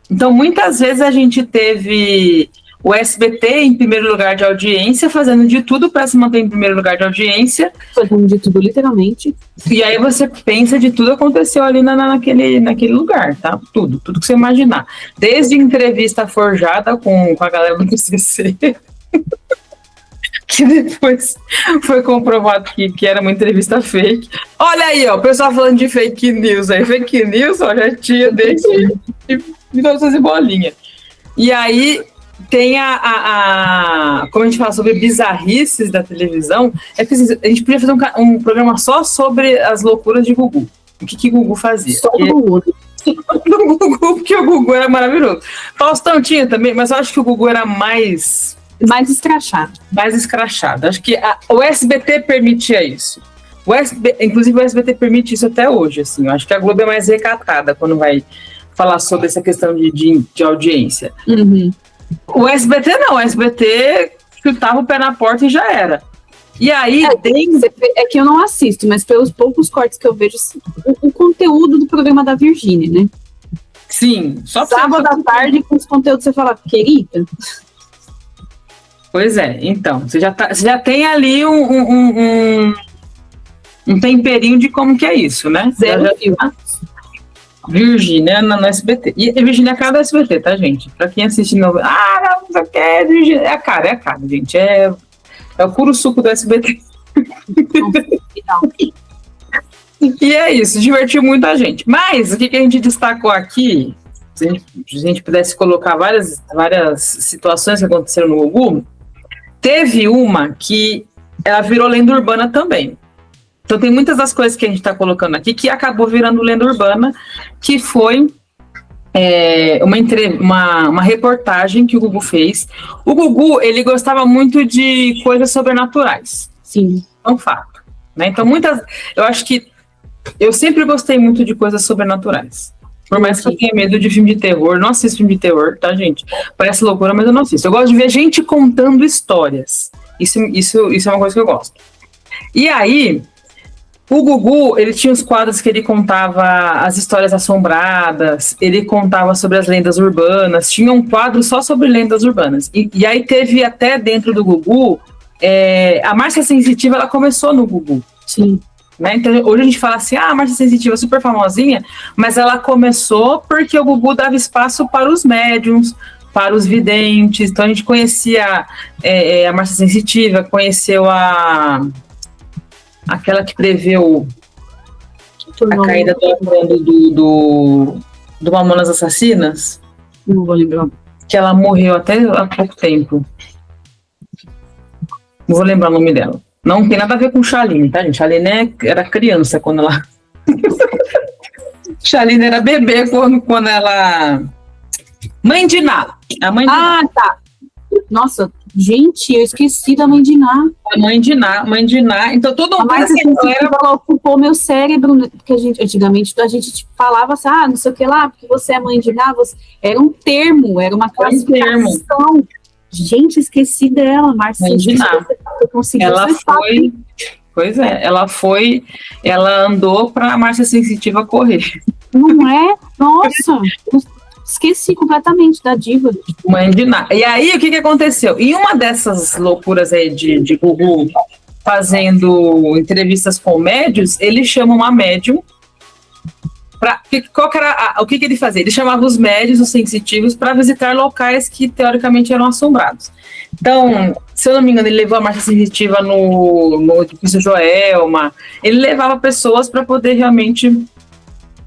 Então, muitas vezes a gente teve o SBT em primeiro lugar de audiência, fazendo de tudo para se manter em primeiro lugar de audiência. Fazendo de tudo, literalmente. E aí você pensa de tudo aconteceu ali naquele lugar, tá? Tudo que você imaginar. Desde entrevista forjada com a galera do PCC, que depois foi comprovado que era uma entrevista fake. Olha aí, ó, o pessoal falando de fake news aí. Fake news, ó, já tinha desde 1900 e bolinha. E aí tem como a gente fala sobre bizarrices da televisão, é que a gente podia fazer um programa só sobre as loucuras de Gugu. O que Gugu fazia? Só do Gugu. Porque o Gugu era maravilhoso. Faustão tinha também, mas eu acho que o Gugu era mais escrachado. Mais escrachado. Acho que o SBT permitia isso. Inclusive o SBT permite isso até hoje, assim. Eu acho que a Globo é mais recatada quando vai falar sobre essa questão de audiência. Uhum. O SBT não, o SBT chutava o pé na porta e já era. E aí é que eu não assisto, mas pelos poucos cortes que eu vejo, o conteúdo do programa da Virgínia, né? Sim, só sábado à tarde com os conteúdos você fala, querida. Pois é, então, você já tem ali um temperinho de como que é isso, né? Zero fio. Virgínia no SBT. E Virgínia é a cara do SBT, tá, gente? Pra quem assiste novo, não sei o que, é Virgínia. É a cara, gente. É o puro suco do SBT. E é isso, divertiu muito a gente. Mas o que a gente destacou aqui, se a gente pudesse colocar várias situações que aconteceram no Gugu, teve uma que ela virou lenda urbana também. Então tem muitas das coisas que a gente está colocando aqui que acabou virando lenda urbana, que foi uma reportagem que o Gugu fez. O Gugu, ele gostava muito de coisas sobrenaturais. Sim. É um fato. Né? Então eu acho que eu sempre gostei muito de coisas sobrenaturais. Por mais que eu tenha medo de filme de terror, não assisto filme de terror, tá, gente? Parece loucura, mas eu não assisto. Eu gosto de ver gente contando histórias. Isso é uma coisa que eu gosto. E aí, o Gugu, ele tinha os quadros que ele contava as histórias assombradas, ele contava sobre as lendas urbanas, tinha um quadro só sobre lendas urbanas. E aí teve até dentro do Gugu, a Márcia Sensitiva, ela começou no Gugu. Sim. Né? Então, hoje a gente fala assim, a Márcia Sensitiva é super famosinha, mas ela começou porque o Gugu dava espaço para os médiums, para os videntes. Então a gente conhecia a Márcia Sensitiva, conheceu aquela que preveu a caída do Mamonas Assassinas. Não vou lembrar. Que ela morreu até há pouco tempo. Não vou lembrar o nome dela. Não tem nada a ver com Chaline, tá, gente? Chaline era criança quando ela... Chaline era bebê quando ela... Mãe de Ná. A mãe de Ná. Tá. Nossa, gente, eu esqueci da Mãe de Ná. A Mãe de Ná. Então, todo mundo... Ela ocupou meu cérebro, porque antigamente a gente falava assim, não sei o que lá, porque você é Mãe de Ná. Era um termo, era uma classificação. Gente, esqueci dela, Márcia. Ela foi... Pois é, ela andou pra Márcia Sensitiva correr. Não é? Nossa, esqueci completamente da diva. Mãe de Ná. E aí, o que aconteceu? Em uma dessas loucuras aí de Gugu fazendo entrevistas com médios, ele chama uma médium o que ele fazia? Ele chamava os médios, os sensitivos, para visitar locais que teoricamente eram assombrados. Então, se eu não me engano, ele levou a Márcia Sensitiva no edifício Joelma, ele levava pessoas para poder realmente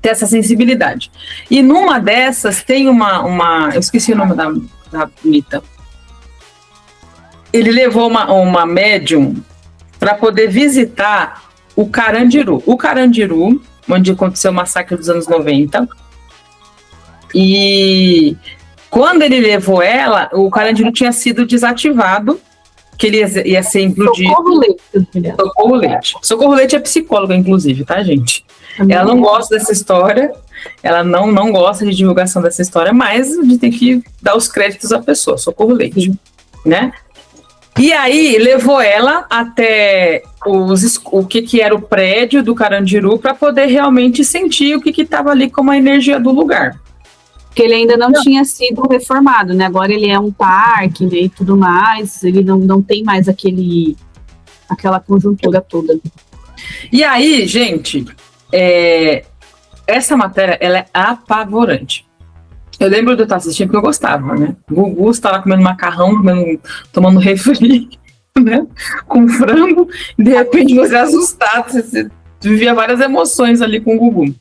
ter essa sensibilidade. E numa dessas tem eu esqueci o nome da bonita. Ele levou uma médium para poder visitar o Carandiru. O Carandiru, onde aconteceu o massacre dos anos 90. E quando ele levou ela, o Carandiru tinha sido desativado, que ele ia ser implodido. Socorro Leite. Socorro Leite é psicóloga, inclusive, tá, gente? Ela não gosta dessa história, ela não gosta de divulgação dessa história, mas a gente tem que dar os créditos à pessoa, Socorro Leite, né? E aí levou ela até o que era o prédio do Carandiru para poder realmente sentir o que estava ali como a energia do lugar. Porque ele ainda não tinha sido reformado, né? Agora ele é um parque, né, e tudo mais, ele não tem mais aquela conjuntura toda. E aí, gente, essa matéria ela é apavorante. Eu lembro de eu estar assistindo porque eu gostava, né? Gugu estava comendo macarrão, tomando refri, né? Com frango, e de repente você é assustado, você vivia várias emoções ali com o Gugu.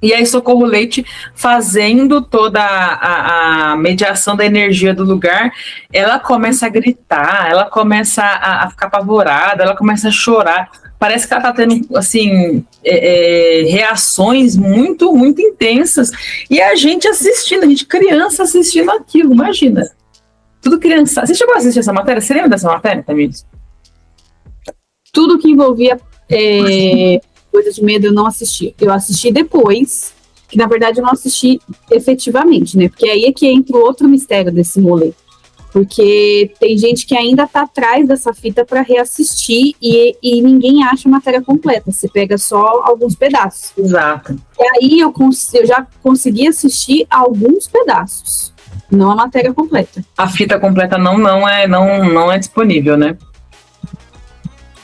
E aí Socorro Leite fazendo toda a mediação da energia do lugar, ela começa a gritar, ela começa a ficar apavorada, ela começa a chorar. Parece que ela está tendo, assim, reações muito, muito intensas. E a gente assistindo, a gente criança assistindo aquilo, imagina. Tudo criança. Você chegou a assistir essa matéria? Você lembra dessa matéria, Tamires? Tudo que envolvia coisa de medo eu não assisti. Eu assisti depois, que na verdade eu não assisti efetivamente, né? Porque aí é que entra o outro mistério desse rolê. Porque tem gente que ainda tá atrás dessa fita para reassistir e ninguém acha a matéria completa. Você pega só alguns pedaços. Exato. E aí eu já consegui assistir alguns pedaços, não a matéria completa. A fita completa não é disponível, né?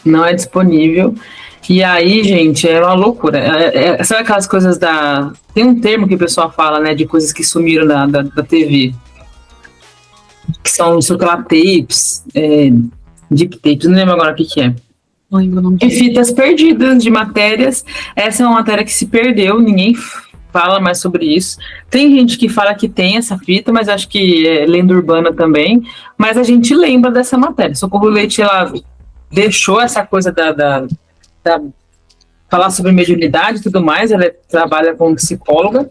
Não é disponível. E aí, gente, é uma loucura. Sabe aquelas coisas da... Tem um termo que o pessoal fala, né? De coisas que sumiram da TV. Que são, sei lá, tapes, deep tapes, não lembro agora o que é. Não lembro o nome De fitas perdidas, de matérias. Essa é uma matéria que se perdeu, ninguém fala mais sobre isso. Tem gente que fala que tem essa fita, mas acho que é lenda urbana também. Mas a gente lembra dessa matéria. Socorro Leite, ela deixou essa coisa da falar sobre mediunidade e tudo mais, ela trabalha como psicóloga,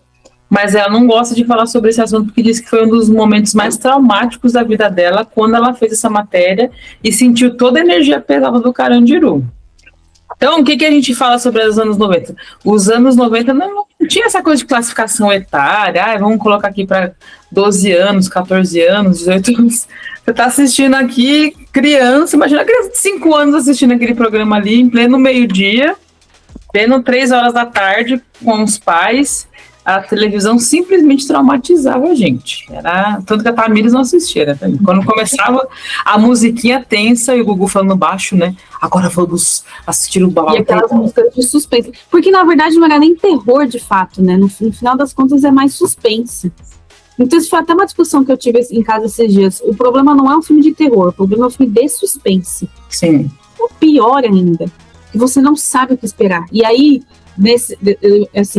mas ela não gosta de falar sobre esse assunto porque diz que foi um dos momentos mais traumáticos da vida dela quando ela fez essa matéria e sentiu toda a energia pesada do Carandiru. Então, o que a gente fala sobre os anos 90? Os anos 90 não tinha essa coisa de classificação etária, vamos colocar aqui para 12 anos, 14 anos, 18 anos. Você está assistindo aqui, criança, imagina criança de 5 anos assistindo aquele programa ali, em pleno meio-dia, vendo 3 horas da tarde com os pais. A televisão simplesmente traumatizava a gente. Tanto que a Tamires não assistia, né? Quando começava a musiquinha tensa e o Gugu falando baixo, né? Agora vamos assistir o babado. E aquelas músicas de suspense. Porque, na verdade, não era nem terror, de fato, né? No final das contas, é mais suspense. Então, isso foi até uma discussão que eu tive em casa esses dias. O problema não é um filme de terror, o problema é um filme de suspense. Sim. O pior ainda, que você não sabe o que esperar. E aí,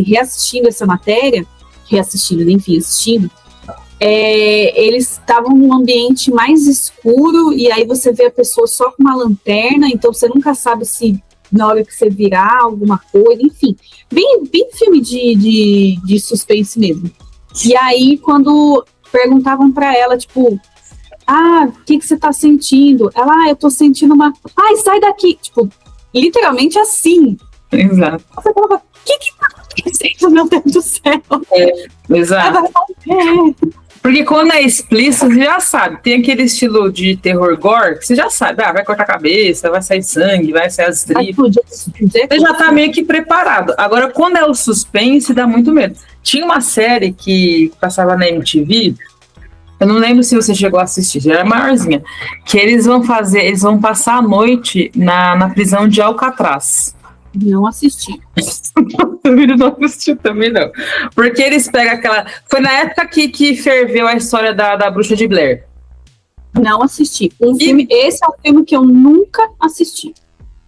reassistindo essa matéria, assistindo, eles estavam num ambiente mais escuro, e aí você vê a pessoa só com uma lanterna, então você nunca sabe se na hora que você virar alguma coisa, enfim. Bem filme de suspense mesmo. E aí, quando perguntavam pra ela, tipo, o que você tá sentindo? Ela, eu tô sentindo uma... Ai, sai daqui! Tipo, literalmente assim. Exato. Você falava, o que tá acontecendo, meu Deus do céu? Exato. Porque quando é explícito, você já sabe. Tem aquele estilo de terror gore, que você já sabe. Vai cortar a cabeça, vai sair sangue, vai sair as tripas. Você já tá meio que preparado. Agora, quando é o suspense, dá muito medo. Tinha uma série que passava na MTV, eu não lembro se você chegou a assistir, já era maiorzinha, que eles vão passar a noite na prisão de Alcatraz. Não assisti. Não assisti também, não. Porque eles pegam aquela... Foi na época que ferveu a história da Bruxa de Blair. Não assisti. Esse é um filme que eu nunca assisti.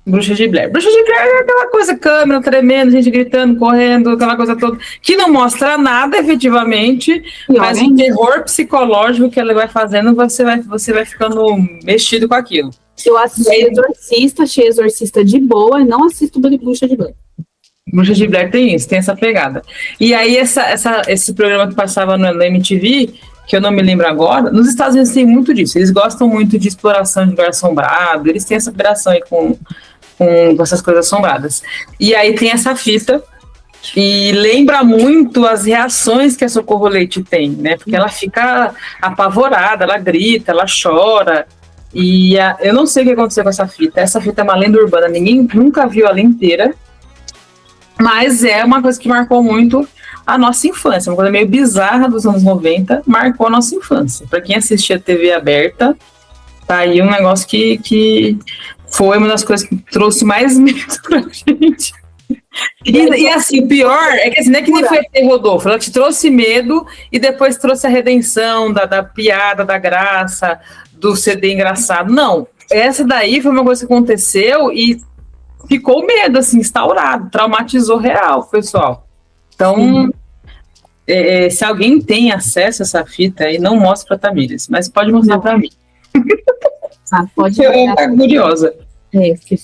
Bruxa de Blair. Bruxa de Blair é aquela coisa, câmera tremendo, gente gritando, correndo, aquela coisa toda, que não mostra nada efetivamente, mas o terror psicológico que ela vai fazendo, você vai ficando mexido com aquilo. Eu assisti Exorcista, achei Exorcista de boa e não assisto Bruxa de Blair. Bruxa de Blair tem isso, tem essa pegada. E aí esse programa que passava na MTV, que eu não me lembro agora, nos Estados Unidos tem muito disso. Eles gostam muito de exploração de lugar assombrado, eles têm essa operação aí com essas coisas assombradas. E aí tem essa fita, e lembra muito as reações que a Socorro Leite tem, né? Porque ela fica apavorada, ela grita, ela chora. E eu não sei o que aconteceu com essa fita. Essa fita é uma lenda urbana, ninguém nunca viu ela inteira, mas é uma coisa que marcou muito a nossa infância, uma coisa meio bizarra dos anos 90, marcou a nossa infância. Para quem assistia TV aberta, tá aí um negócio que foi uma das coisas que trouxe mais medo pra gente. E assim, o pior é que assim, não é que nem foi a Rodolfo, ela te trouxe medo e depois trouxe a redenção da piada, da graça, do CD engraçado. Não, essa daí foi uma coisa que aconteceu e ficou medo, assim, instaurado, traumatizou real, pessoal. Então, se alguém tem acesso a essa fita aí, não mostra pra Tamires, mas pode mostrar pra mim. Pode. Eu tô curiosa.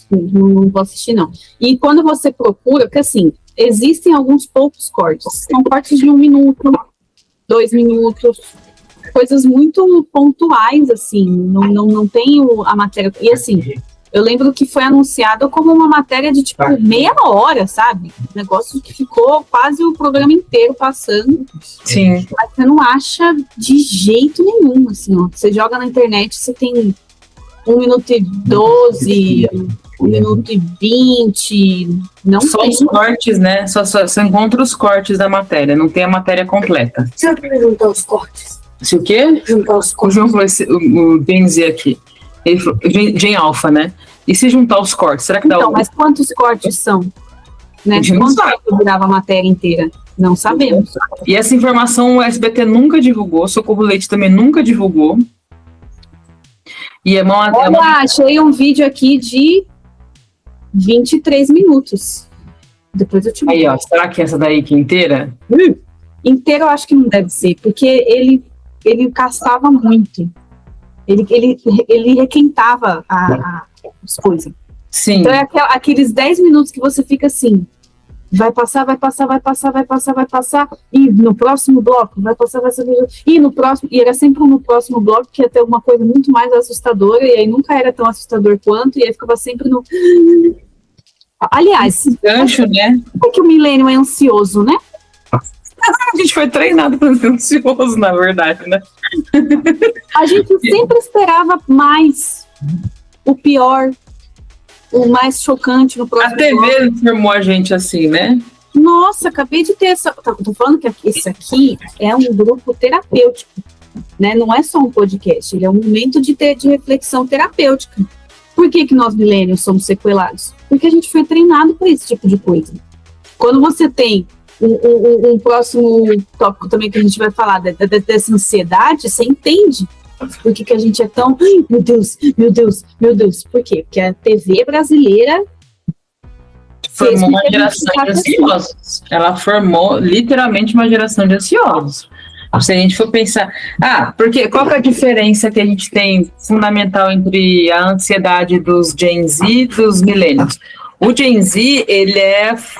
Não vou assistir, não. E quando você procura, porque assim, existem alguns poucos cortes. São cortes de 1 minuto, 2 minutos, coisas muito pontuais, assim. Não tem a matéria. E assim, Eu lembro que foi anunciado como uma matéria de, tipo, meia hora, sabe? Um negócio que ficou quase o programa inteiro passando. Sim. Mas você não acha de jeito nenhum, assim, ó. Você joga na internet, você tem 1 minuto e 12, 1 minuto e 20, não Só tem. os cortes, né? Só encontra os cortes da matéria, não tem a matéria completa. Se eu juntar os cortes. Se o quê? Juntar os O cortes. João falou, o Gen Z aqui. Ele falou, Gen Alpha, né? E se juntar os cortes, será que dá Então, mas quantos cortes são? Né? A gente não Quanto sabe. tempo durava a matéria inteira? Não sabemos. E essa informação o SBT nunca divulgou, Socorro Leite também nunca divulgou. E Olha, achei um vídeo aqui de 23 minutos. Depois eu te mostro. Aí, ó, será que essa daí que é inteira? Inteiro eu acho que não deve ser, porque ele caçava muito. Ele requentava as coisas. Sim. Então é aqueles 10 minutos que você fica assim, vai passar, e no próximo bloco, vai passar, e no próximo, e era sempre no próximo bloco que ia ter uma coisa muito mais assustadora, e aí nunca era tão assustador quanto, e aí ficava sempre no... Aliás, Gancho, né? é que o milênio é ansioso, né? A gente foi treinado para ser ansioso, na verdade, né? A gente sempre esperava mais, o pior, o mais chocante no próximo A TV formou a gente assim, né? Nossa, acabei de ter essa... Tô falando que esse aqui é um grupo terapêutico, né? Não é só um podcast, ele é um momento de reflexão terapêutica. Por que nós, millennials, somos sequelados? Porque a gente foi treinado para esse tipo de coisa. Quando você tem um próximo tópico também que a gente vai falar, dessa ansiedade, você entende por que a gente é tão... Ai, meu Deus. Por quê? Porque a TV brasileira formou uma geração de ansiosos. Ela formou literalmente uma geração de ansiosos. Se a gente for pensar... porque qual que é a diferença que a gente tem fundamental entre a ansiedade dos Gen Z e dos millennials? O Gen Z,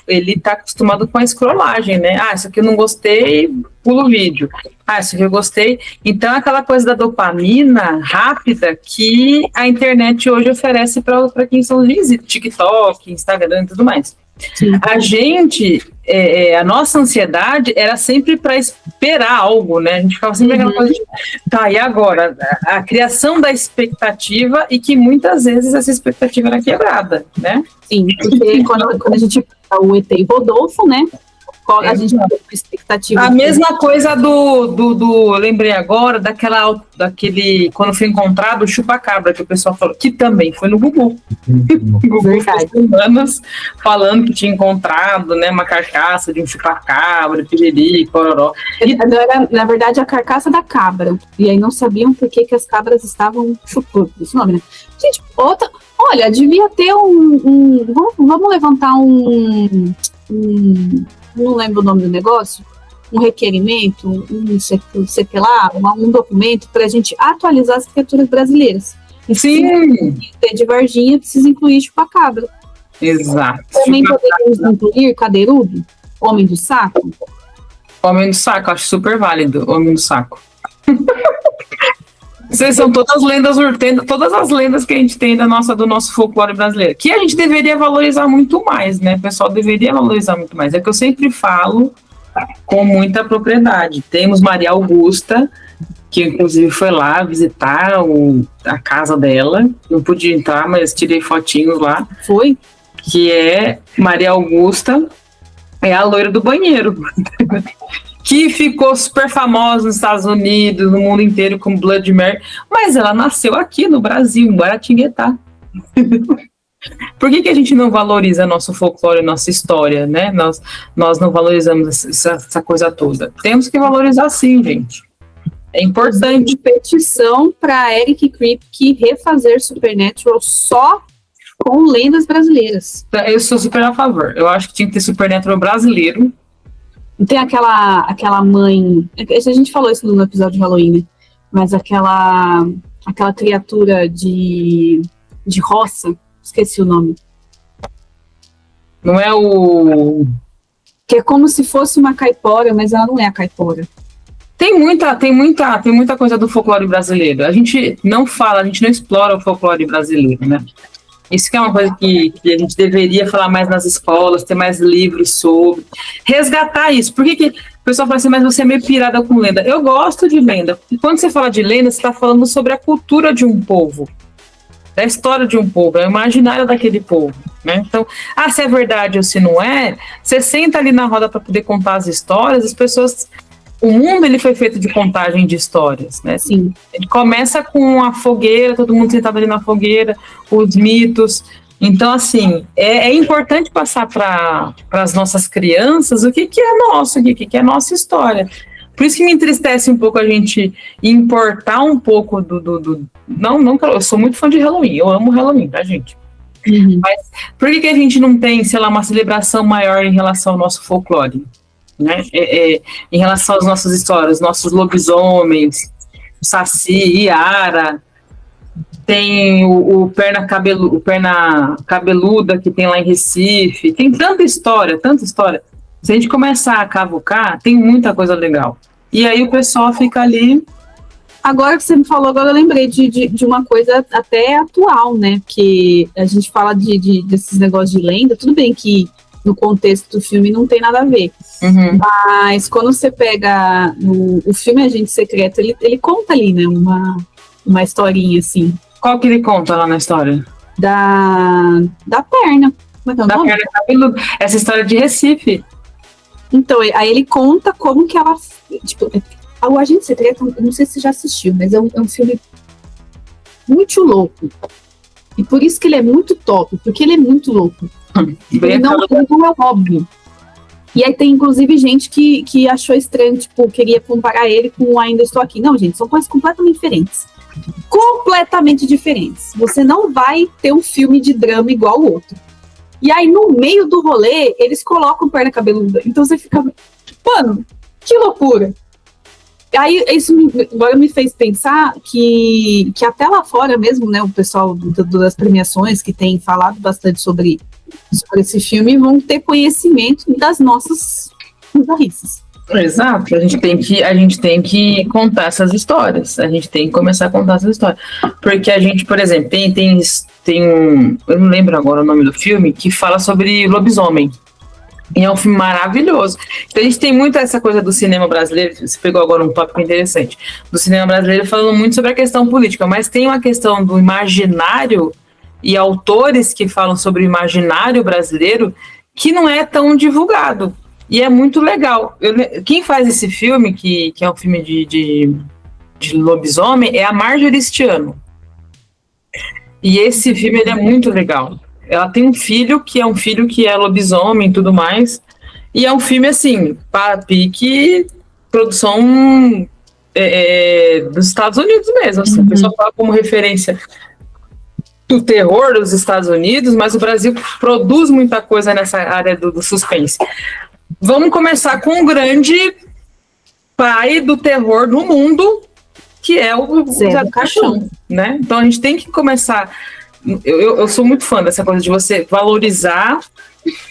ele tá acostumado com a scrollagem, né? Isso aqui eu não gostei, pulo o vídeo. Isso aqui eu gostei. Então, é aquela coisa da dopamina rápida que a internet hoje oferece para quem são Gen Z, TikTok, Instagram e tudo mais. Sim. A gente, a nossa ansiedade era sempre para esperar algo, né? A gente ficava sempre aquela coisa de, e agora? A criação da expectativa e que muitas vezes essa expectativa era quebrada, né? Sim, porque quando a gente o ET Rodolfo, né? A gente tem expectativa. A mesma coisa do lembrei agora, daquele, quando foi encontrado o chupa-cabra, que o pessoal falou, que também foi no Google. Google fez semanas falando que tinha encontrado, né, uma carcaça de um chupa-cabra, piriri, pororó. Era, na verdade, a carcaça da cabra. E aí não sabiam por que as cabras estavam chupando. Esse nome, né? Gente, olha, devia ter vamos levantar não lembro o nome do negócio, um requerimento, um documento para a gente atualizar as criaturas brasileiras. E sim. Se de Varginha, precisa incluir chupacabra. Exato. Também poderíamos incluir cadeirudo, homem do saco. Homem do saco, acho super válido, homem do saco. Vocês são todas as lendas que a gente tem do nosso folclore brasileiro, que a gente deveria valorizar muito mais, né? O pessoal deveria valorizar muito mais. É que eu sempre falo com muita propriedade. Temos Maria Augusta, que inclusive foi lá visitar a casa dela. Não pude entrar, mas tirei fotinhos lá. Foi? Que é Maria Augusta, é a loira do banheiro. Que ficou super famosa nos Estados Unidos, no mundo inteiro, com Blood Mary, mas ela nasceu aqui no Brasil, em Guaratinguetá. Por que a gente não valoriza nosso folclore, nossa história, né? Nós não valorizamos essa coisa toda. Temos que valorizar sim, gente. É importante. Petição para Eric Kripke refazer Supernatural só com lendas brasileiras. Eu sou super a favor. Eu acho que tinha que ter Supernatural brasileiro. Tem aquela mãe... A gente falou isso no episódio de Halloween, né? Mas aquela criatura de roça, esqueci o nome. Não é o... Que é como se fosse uma caipora, mas ela não é a caipora. Tem muita coisa do folclore brasileiro. A gente não explora o folclore brasileiro, né? Isso que é uma coisa que a gente deveria falar mais nas escolas, ter mais livros sobre, resgatar isso. Por que o pessoal fala assim, mas você é meio pirada com lenda? Eu gosto de lenda. E quando você fala de lenda, você está falando sobre a cultura de um povo, da história de um povo, é o imaginário daquele povo, né? Então, se é verdade ou se não é, você senta ali na roda para poder contar as histórias, as pessoas... O mundo ele foi feito de contagem de histórias, né? Sim. Ele começa com a fogueira, todo mundo sentado ali na fogueira, os mitos. Então, assim, é importante passar para as nossas crianças o que é nosso, o que é nossa história. Por isso que me entristece um pouco a gente importar um pouco Não, eu sou muito fã de Halloween, eu amo Halloween, tá, gente? Uhum. Mas por que a gente não tem, sei lá, uma celebração maior em relação ao nosso folclore? Né? Em relação às nossas histórias, nossos lobisomens, o Saci, Iara, tem o perna cabeluda que tem lá em Recife, tem tanta história. Se a gente começar a cavucar, tem muita coisa legal. E aí o pessoal fica ali. Agora que você me falou, agora eu lembrei de uma coisa até atual, né? Porque a gente fala desses negócios de lenda, tudo bem que no contexto do filme não tem nada a ver. Uhum. Mas quando você pega o filme Agente Secreto, ele conta ali, né? Uma historinha, assim. Qual que ele conta lá na história? Da perna. Como é que é o Da nome? perna cabeluda. Essa história de Recife. Então, aí ele conta como que ela... Tipo, o Agente Secreto, eu não sei se você já assistiu, mas é um filme muito louco. E por isso que ele é muito top, porque ele é muito louco. Ele não é óbvio. E aí tem, inclusive, gente que achou estranho, tipo, queria comparar ele com Ainda Estou Aqui. Não, gente, são coisas completamente diferentes. Completamente diferentes. Você não vai ter um filme de drama igual o outro. E aí, no meio do rolê, eles colocam perna cabeluda. Então você fica... Mano, que loucura! Aí, isso agora me fez pensar que até lá fora mesmo, né, o pessoal das premiações que tem falado bastante sobre esse filme vão ter conhecimento das nossas bizarrices. Exato, a gente tem que contar essas histórias, a gente tem que começar a contar essas histórias, porque a gente, por exemplo, tem eu não lembro agora o nome do filme, que fala sobre lobisomem, e é um filme maravilhoso. Então a gente tem muito essa coisa do cinema brasileiro, você pegou agora um tópico interessante, do cinema brasileiro falando muito sobre a questão política, mas tem uma questão do imaginário e autores que falam sobre o imaginário brasileiro que não é tão divulgado. E é muito legal. Quem faz esse filme, que é um filme de lobisomem, é a Marjorie este ano. E esse filme ele é muito legal. Ela tem um filho que é lobisomem e tudo mais. E é um filme, assim, para pique produção dos Estados Unidos mesmo. Assim. O pessoal fala como referência do terror dos Estados Unidos, mas o Brasil produz muita coisa nessa área do suspense. Vamos começar com o grande pai do terror no mundo, que é o Zé do Caixão, né? Então a gente tem que começar... Eu sou muito fã dessa coisa de você valorizar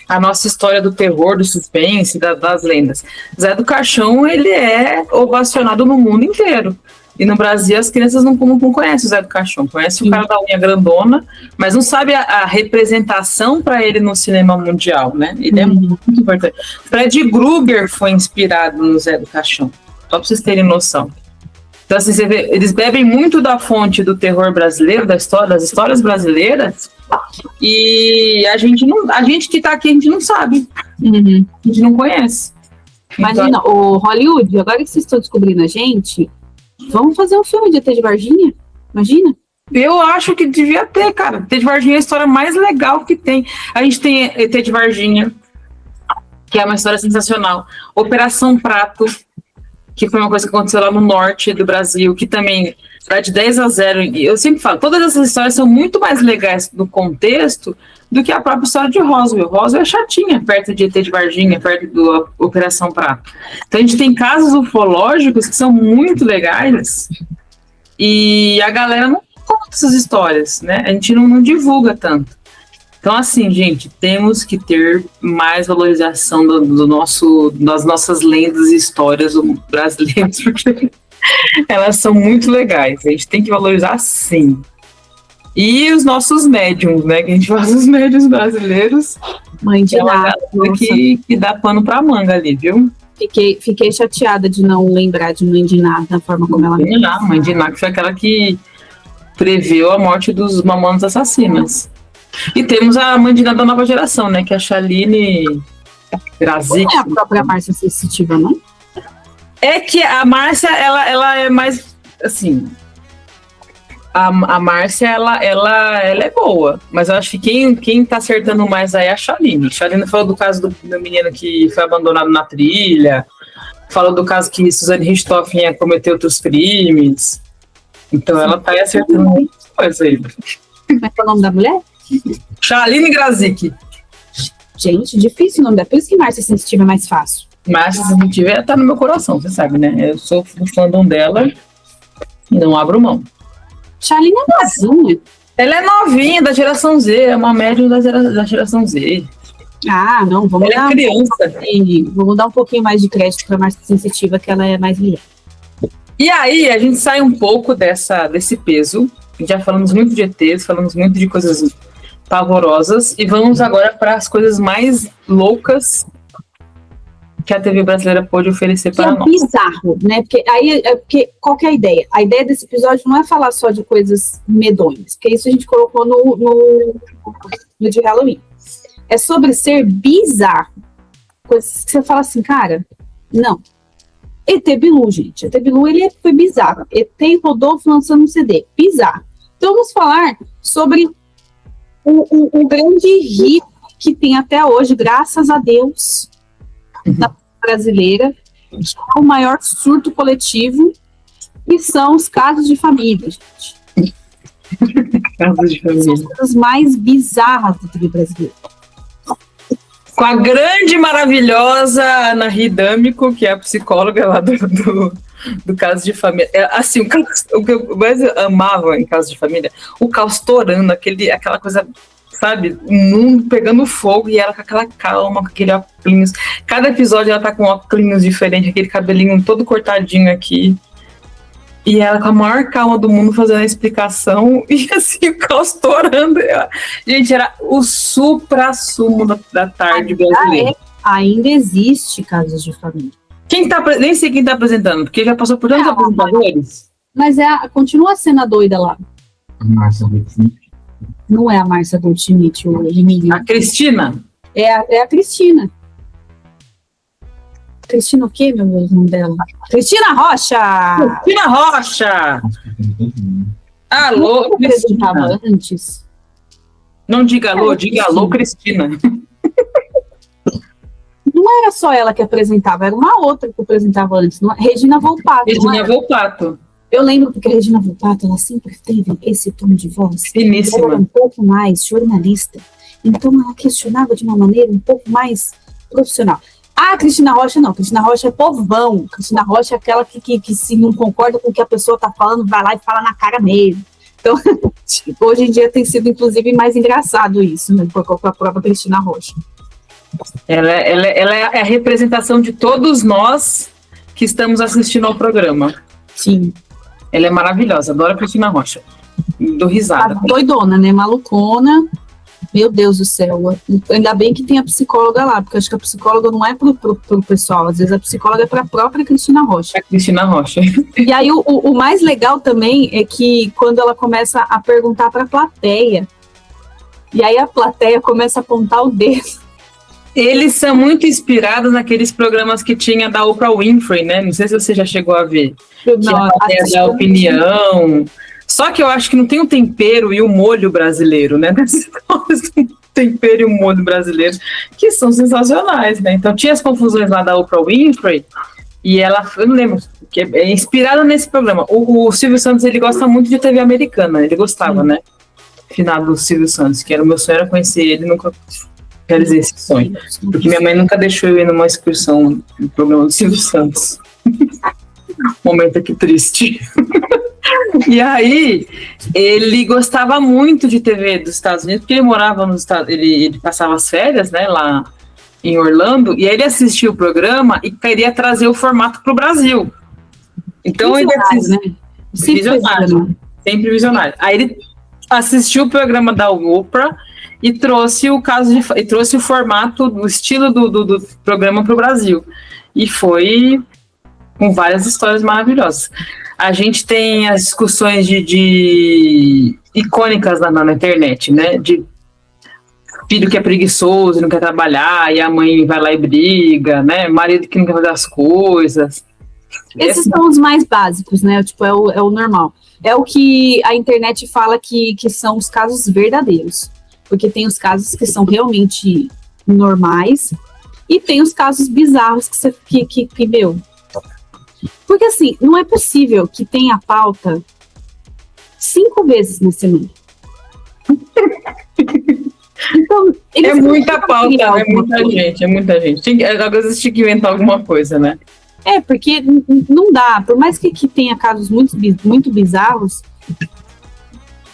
a nossa história do terror, do suspense, das lendas. Zé do Caixão, ele é ovacionado no mundo inteiro. E no Brasil as crianças não conhecem o Zé do Caixão, conhecem o cara da unha grandona, mas não sabe a representação para ele no cinema mundial, né? Ele é muito importante. Fred Krueger foi inspirado no Zé do Caixão, só para vocês terem noção. Então, assim, você vê, eles bebem muito da fonte do terror brasileiro, das histórias brasileiras, e a gente que tá aqui, a gente não sabe, a gente não conhece. Imagina, então, o Hollywood, agora que vocês estão descobrindo a gente, vamos fazer um filme de ET de Varginha? Imagina? Eu acho que devia ter, cara. ET de Varginha é a história mais legal que tem. A gente tem ET de Varginha, que é uma história sensacional. Operação Prato, que foi uma coisa que aconteceu lá no norte do Brasil, que também dá de 10-0. E eu sempre falo, todas essas histórias são muito mais legais no contexto do que a própria história de Roswell. Roswell é chatinha perto de ET de Varginha, perto da Operação Prato. Então a gente tem casos ufológicos que são muito legais e a galera não conta essas histórias, né? A gente não divulga tanto. Então, assim, gente, temos que ter mais valorização das nossas lendas e histórias brasileiras, porque elas são muito legais. A gente tem que valorizar, sim. E os nossos médiums, né? Que a gente faz os médiums brasileiros. Mãe de É uma nada. galera que dá pano pra manga ali, viu? Fiquei chateada de não lembrar de Mãe de Nada da forma como ela me. Mãe de Ná, que foi aquela que previu a morte dos Mamonas Assassinas. E temos a Mãe de Ná da nova geração, né? Que é a Shaline Grazik. Não é a própria Márcia Sensitiva, não? É que a Márcia, ela é mais, assim... A Márcia, ela é boa, mas eu acho que quem tá acertando mais aí é a Shaline. Shaline falou do caso do menino que foi abandonado na trilha, falou do caso que Suzane Richthofen ia cometer outros crimes. Então ela tá aí acertando muitas coisas aí. Como é que é o nome da mulher? Shaline Grazik. Gente, difícil o nome dela. Por isso que Márcia Sensitiva é mais fácil. Márcia Sensitiva tá no meu coração, você sabe, né? Eu sou fandom dela e não abro mão. Shaline é novinha. Ela é novinha, da geração Z, é uma médium da geração Z. Ah, não, vamos Ela dar, é criança. vamos dar um pouquinho mais de crédito para Márcia Sensitiva, que ela é mais mulher. E aí, a gente sai um pouco desse peso. Já falamos muito de ETs, falamos muito de coisas pavorosas, e vamos agora para as coisas mais loucas que a TV brasileira pôde oferecer Que para é nós. bizarro, né? Porque qual que é a ideia? A ideia desse episódio não é falar só de coisas medonhas, porque isso a gente colocou no de Halloween. É sobre ser bizarro. Coisas que você fala assim, cara, não. ET Bilu, gente. ET Bilu, foi bizarro. ET e Rodolfo lançando um CD. Bizarro. Então vamos falar sobre o grande hit que tem até hoje, graças a Deus, da brasileira, que é o maior surto coletivo, que são os casos de família, gente. Casos de família. São as coisas mais bizarras da TV brasileira. Com a grande, maravilhosa Ana Ridâmico, que é a psicóloga lá do Caso de Família. Assim, o que eu mais amava em Caso de Família, o caos torando, aquela coisa, sabe, o mundo pegando fogo e ela com aquela calma, com aquele óculos. Cada episódio ela tá com óculos diferente, aquele cabelinho todo cortadinho aqui. E ela com a maior calma do mundo fazendo a explicação e assim, o caos torando. Gente, era o supra-sumo da tarde brasileira. Ainda existe Casos de Família. Nem sei quem tá apresentando, porque já passou por tantos apresentadores. Mas continua sendo a doida lá. Márcia Goldschmidt. Não é a Márcia Goldschmidt, o Emílio. A Cristina. É a Cristina. Cristina o quê, meu Deus, o nome dela? Cristina Rocha! Cristina Rocha! Alô, Apresentava Cristina. antes. Não diga alô, diga alô, Cristina. Não era só ela que apresentava, era uma outra que apresentava antes. Regina Volpato. Regina Volpato. Eu lembro porque a Regina Volpato, ela sempre teve esse tom de voz. Ela era Finíssima. um pouco mais jornalista. Então ela questionava de uma maneira um pouco mais profissional. Ah, Cristina Rocha não. Cristina Rocha é povão. Cristina Rocha é aquela que se não concorda com o que a pessoa tá falando, vai lá e fala na cara mesmo. Então, hoje em dia tem sido, inclusive, mais engraçado isso, né? Com a própria Cristina Rocha. Ela é a representação de todos nós que estamos assistindo ao programa. Sim. Ela é maravilhosa, adoro a Cristina Rocha. Dou risada. Tá doidona, né? Malucona. Meu Deus do céu. Ainda bem que tem a psicóloga lá, porque eu acho que a psicóloga não é pro pessoal, às vezes a psicóloga é para a própria Cristina Rocha. A Cristina Rocha. E aí o mais legal também é que quando ela começa a perguntar para a plateia, e aí a plateia começa a apontar o dedo. Eles são muito inspirados naqueles programas que tinha da Oprah Winfrey, né? Não sei se você já chegou a ver. Não, Que é da opinião. Só que eu acho que não tem o tempero e o molho brasileiro, né? O tempero e o molho brasileiro, que são sensacionais, né? Então tinha as confusões lá da Oprah Winfrey, e ela, eu não lembro, que é inspirada nesse programa. O Silvio Santos, ele gosta muito de TV americana, ele gostava, né? Finado do Silvio Santos, que era o meu sonho, era conhecer ele, nunca realizei esse sonho. Porque minha mãe nunca deixou eu ir numa excursão no programa do Silvio Santos. Momento aqui triste. E aí, ele gostava muito de TV dos Estados Unidos, porque ele morava nos Estados Unidos, ele passava as férias, né, lá em Orlando, e aí ele assistia o programa e queria trazer o formato para o Brasil. Então ele assistia, né? Sempre visionário, sempre visionário. Aí ele assistiu o programa da Oprah e trouxe e trouxe o formato, o estilo do programa para o Brasil. E foi com várias histórias maravilhosas. A gente tem as discussões de icônicas na internet, né? De filho que é preguiçoso, não quer trabalhar, e a mãe vai lá e briga, né? Marido que não quer fazer as coisas. Esses são os mais básicos, né? Tipo, é o normal. É o que a internet fala que são os casos verdadeiros. Porque tem os casos que são realmente normais e tem os casos bizarros que meu... Porque assim, não é possível que tenha pauta 5 vezes na semana. Então, é muita pauta, é muita gente. Às vezes tinha que inventar alguma coisa, né? É, porque não dá, por mais que tenha casos muito bizarros,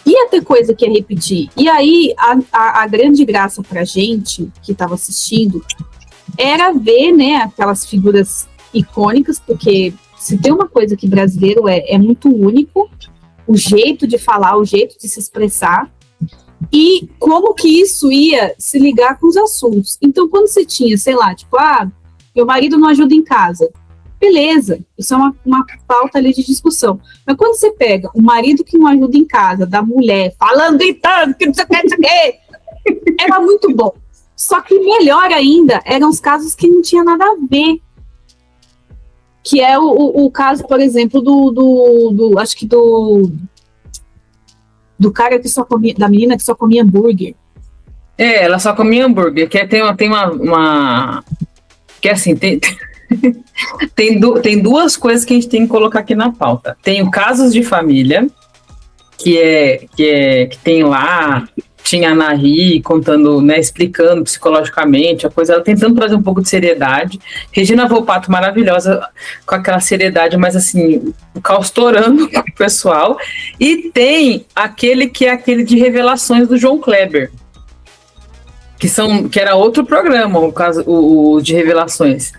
ia ter coisa que ia repetir. E aí, a grande graça pra gente, que estava assistindo, era ver, né, aquelas figuras icônicas, porque se tem uma coisa que brasileiro é muito único, o jeito de falar, o jeito de se expressar, e como que isso ia se ligar com os assuntos. Então, quando você tinha, sei lá, tipo, meu marido não ajuda em casa, beleza, isso é uma pauta ali de discussão. Mas quando você pega o marido que não ajuda em casa, da mulher, falando, gritando, que não sei o que, era muito bom. Só que melhor ainda eram os casos que não tinha nada a ver. Que é o caso, por exemplo, acho que do cara que só comia, da menina que só comia hambúrguer. É, ela só comia hambúrguer, que tem uma que assim, tem duas coisas que a gente tem que colocar aqui na pauta. Tem o Casos de Família, que tem lá, tinha a Anahy contando, né, explicando psicologicamente a coisa, ela tentando trazer um pouco de seriedade. Regina Volpato, maravilhosa, com aquela seriedade, mas assim, o caos estourando com o pessoal. E tem aquele de revelações do João Kleber, que era outro programa, o de revelações.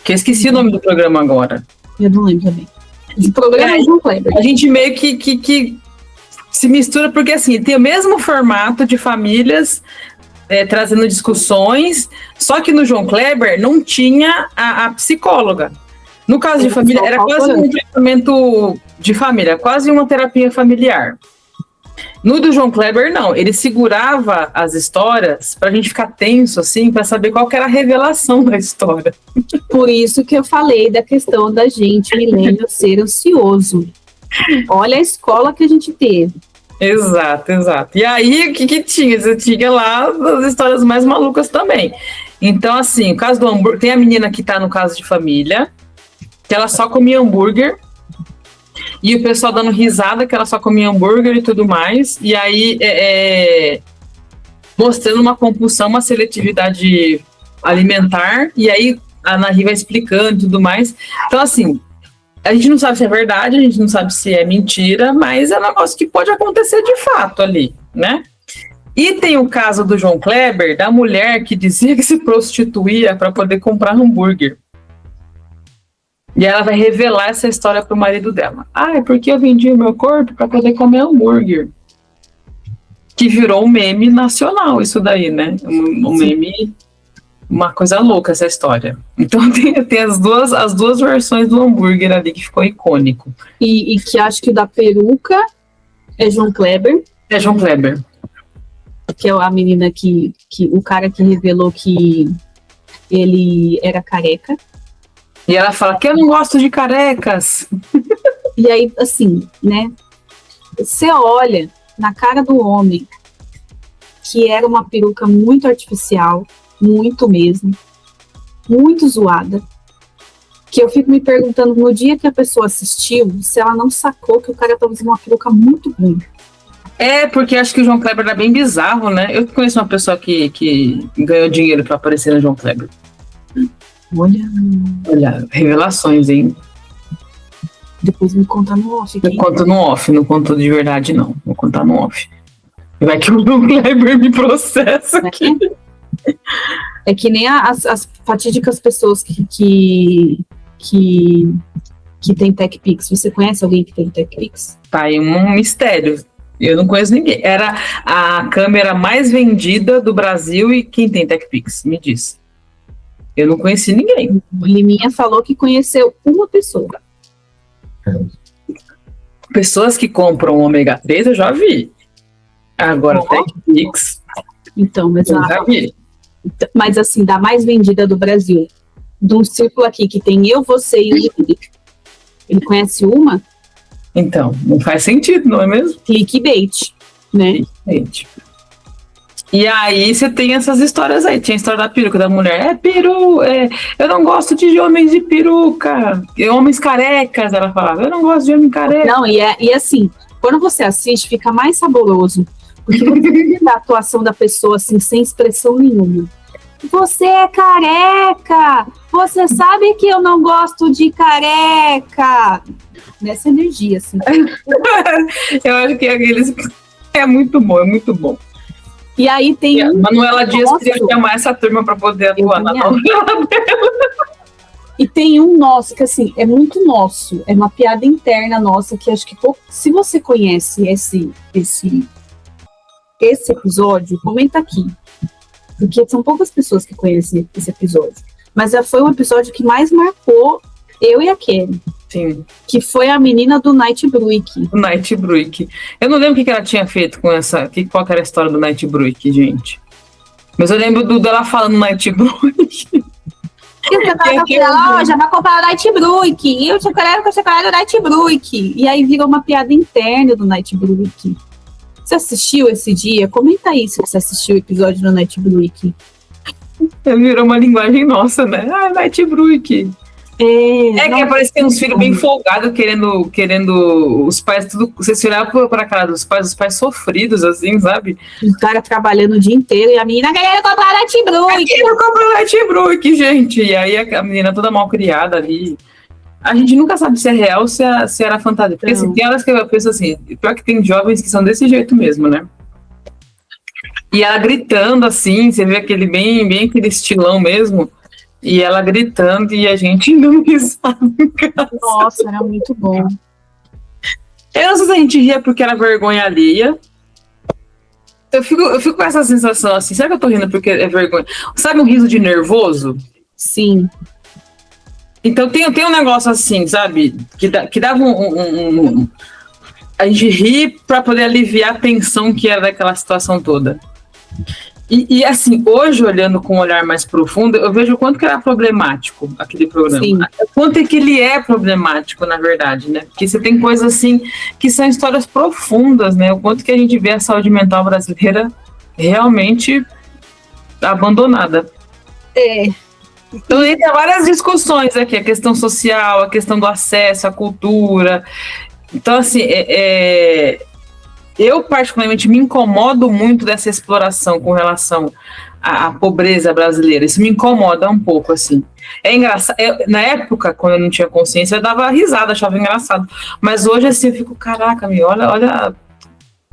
Que eu esqueci o nome do programa agora. Eu não lembro também. O programa é João Kleber. A gente meio que se mistura, porque assim, tem o mesmo formato de famílias trazendo discussões, só que no João Kleber não tinha a psicóloga. No Caso de Família, era quase um tratamento de família, quase uma terapia familiar. No do João Kleber, não. Ele segurava as histórias pra gente ficar tenso, assim, pra saber qual que era a revelação da história. Por isso que eu falei da questão da gente, milênio, ser ansioso. Olha a escola que a gente teve. Exato. E aí, o que tinha? Você tinha lá as histórias mais malucas também. Então, assim, o caso do hambúrguer... Tem a menina que tá no Caso de Família, que ela só comia hambúrguer, e o pessoal dando risada que ela só comia hambúrguer e tudo mais, e aí mostrando uma compulsão, uma seletividade alimentar, e aí a Anahy vai explicando e tudo mais. Então, assim, a gente não sabe se é verdade, a gente não sabe se é mentira, mas é um negócio que pode acontecer de fato ali, né? E tem o caso do João Kleber, da mulher que dizia que se prostituía para poder comprar hambúrguer. E ela vai revelar essa história pro marido dela. É porque eu vendi o meu corpo para poder comer hambúrguer. Que virou um meme nacional, isso daí, né? Um meme, uma coisa louca essa história. Então tem as duas versões do hambúrguer ali que ficou icônico. E que acho que o da peruca é João Kleber. É João Kleber. Que é a menina que o cara que revelou que ele era careca. E ela fala que eu não gosto de carecas. E aí, assim, né? Você olha na cara do homem que era uma peruca muito artificial, muito mesmo, muito zoada, que eu fico me perguntando no dia que a pessoa assistiu, se ela não sacou que o cara estava usando uma peruca muito ruim. Porque acho que o João Kleber era bem bizarro, né? Eu conheço uma pessoa que ganhou dinheiro para aparecer no João Kleber. Olha, revelações, hein? Depois me conta no off. Eu conto no off, não conto de verdade, não. Vou contar no off. Vai que o Kleber me processa aqui. É que nem as fatídicas pessoas que tem TechPix. Você conhece alguém que tem TechPix? Tá aí um mistério. Eu não conheço ninguém. Era a câmera mais vendida do Brasil e quem tem TechPix? Me diz. Eu não conheci ninguém. O Liminha falou que conheceu uma pessoa. Pessoas que compram ômega 3 eu já vi. Agora, TechPix, Então, mas, eu já vi. mas assim, da mais vendida do Brasil, de um círculo aqui que tem eu, você e o Liminha. Ele conhece uma? Então, não faz sentido, não é mesmo? Clickbait, né? Gente. E aí você tem essas histórias aí. Tinha a história da peruca da mulher. Eu não gosto de homens de peruca. Homens carecas, ela falava. Eu não gosto de homem careca. Não, e assim, quando você assiste, fica mais saboroso. Porque você vê a atuação da pessoa, assim, sem expressão nenhuma. Você é careca! Você sabe que eu não gosto de careca! Nessa energia, assim. Eu acho que aqueles... É muito bom, é muito bom. E aí tem A Manuela Dias nosso, queria chamar essa turma para poder atuar na também novela dela. e tem um nosso, que assim, é muito nosso. É uma piada interna nossa, que acho que se você conhece esse episódio, comenta aqui. Porque são poucas pessoas que conhecem esse episódio. Mas foi um episódio que mais marcou eu e a Kelly. Sim, Que foi a menina do Night Bruick. o Night Bruick. Eu não lembro o que ela tinha feito com essa... Qual que era a história do Night Bruick, gente? Mas eu lembro dela falando Night Bruick. Eu fui na loja, vai comprar o Night Bruick. E eu quero que eu chocolate do Night Bruick. E aí virou uma piada interna do Night Bruick. Você assistiu esse dia? Comenta aí se você assistiu o episódio do Night Bruick. Virou uma linguagem nossa, né? Night Bruick. Que apareciam uns filhos bem folgados, querendo os pais, tudo. Vocês olhavam pra cara dos pais, os pais sofridos, assim, sabe? O cara trabalhando o dia inteiro e a menina querendo comprar Night Bruick. Querendo comprar Night Bruick, gente. E aí a menina toda mal criada ali. A gente nunca sabe se é real ou se era fantasia. Porque assim, tem horas que eu penso assim, pior que tem jovens que são desse jeito mesmo, né? E ela gritando assim, você vê aquele bem aquele estilão mesmo. E ela gritando e a gente não risada em casa. Nossa, era muito bom. Eu não sei se a gente ria porque era vergonha alheia. Eu fico com essa sensação assim, será que eu tô rindo porque é vergonha? Sabe um riso de nervoso? Sim. Então tem um negócio assim, sabe? Que dava a gente ri pra poder aliviar a tensão que era daquela situação toda. E assim, hoje, olhando com um olhar mais profundo, eu vejo o quanto que era problemático aquele programa. Sim. O quanto é que ele é problemático, na verdade, né? Porque você tem coisas assim, que são histórias profundas, né? O quanto que a gente vê a saúde mental brasileira realmente abandonada. Então, tem várias discussões aqui, a questão social, a questão do acesso à cultura. Então, assim, eu particularmente me incomodo muito dessa exploração com relação à pobreza brasileira. Isso me incomoda um pouco, assim. É engraçado. Na época, quando eu não tinha consciência, eu dava risada, achava engraçado. Mas hoje, assim, eu fico, caraca, olha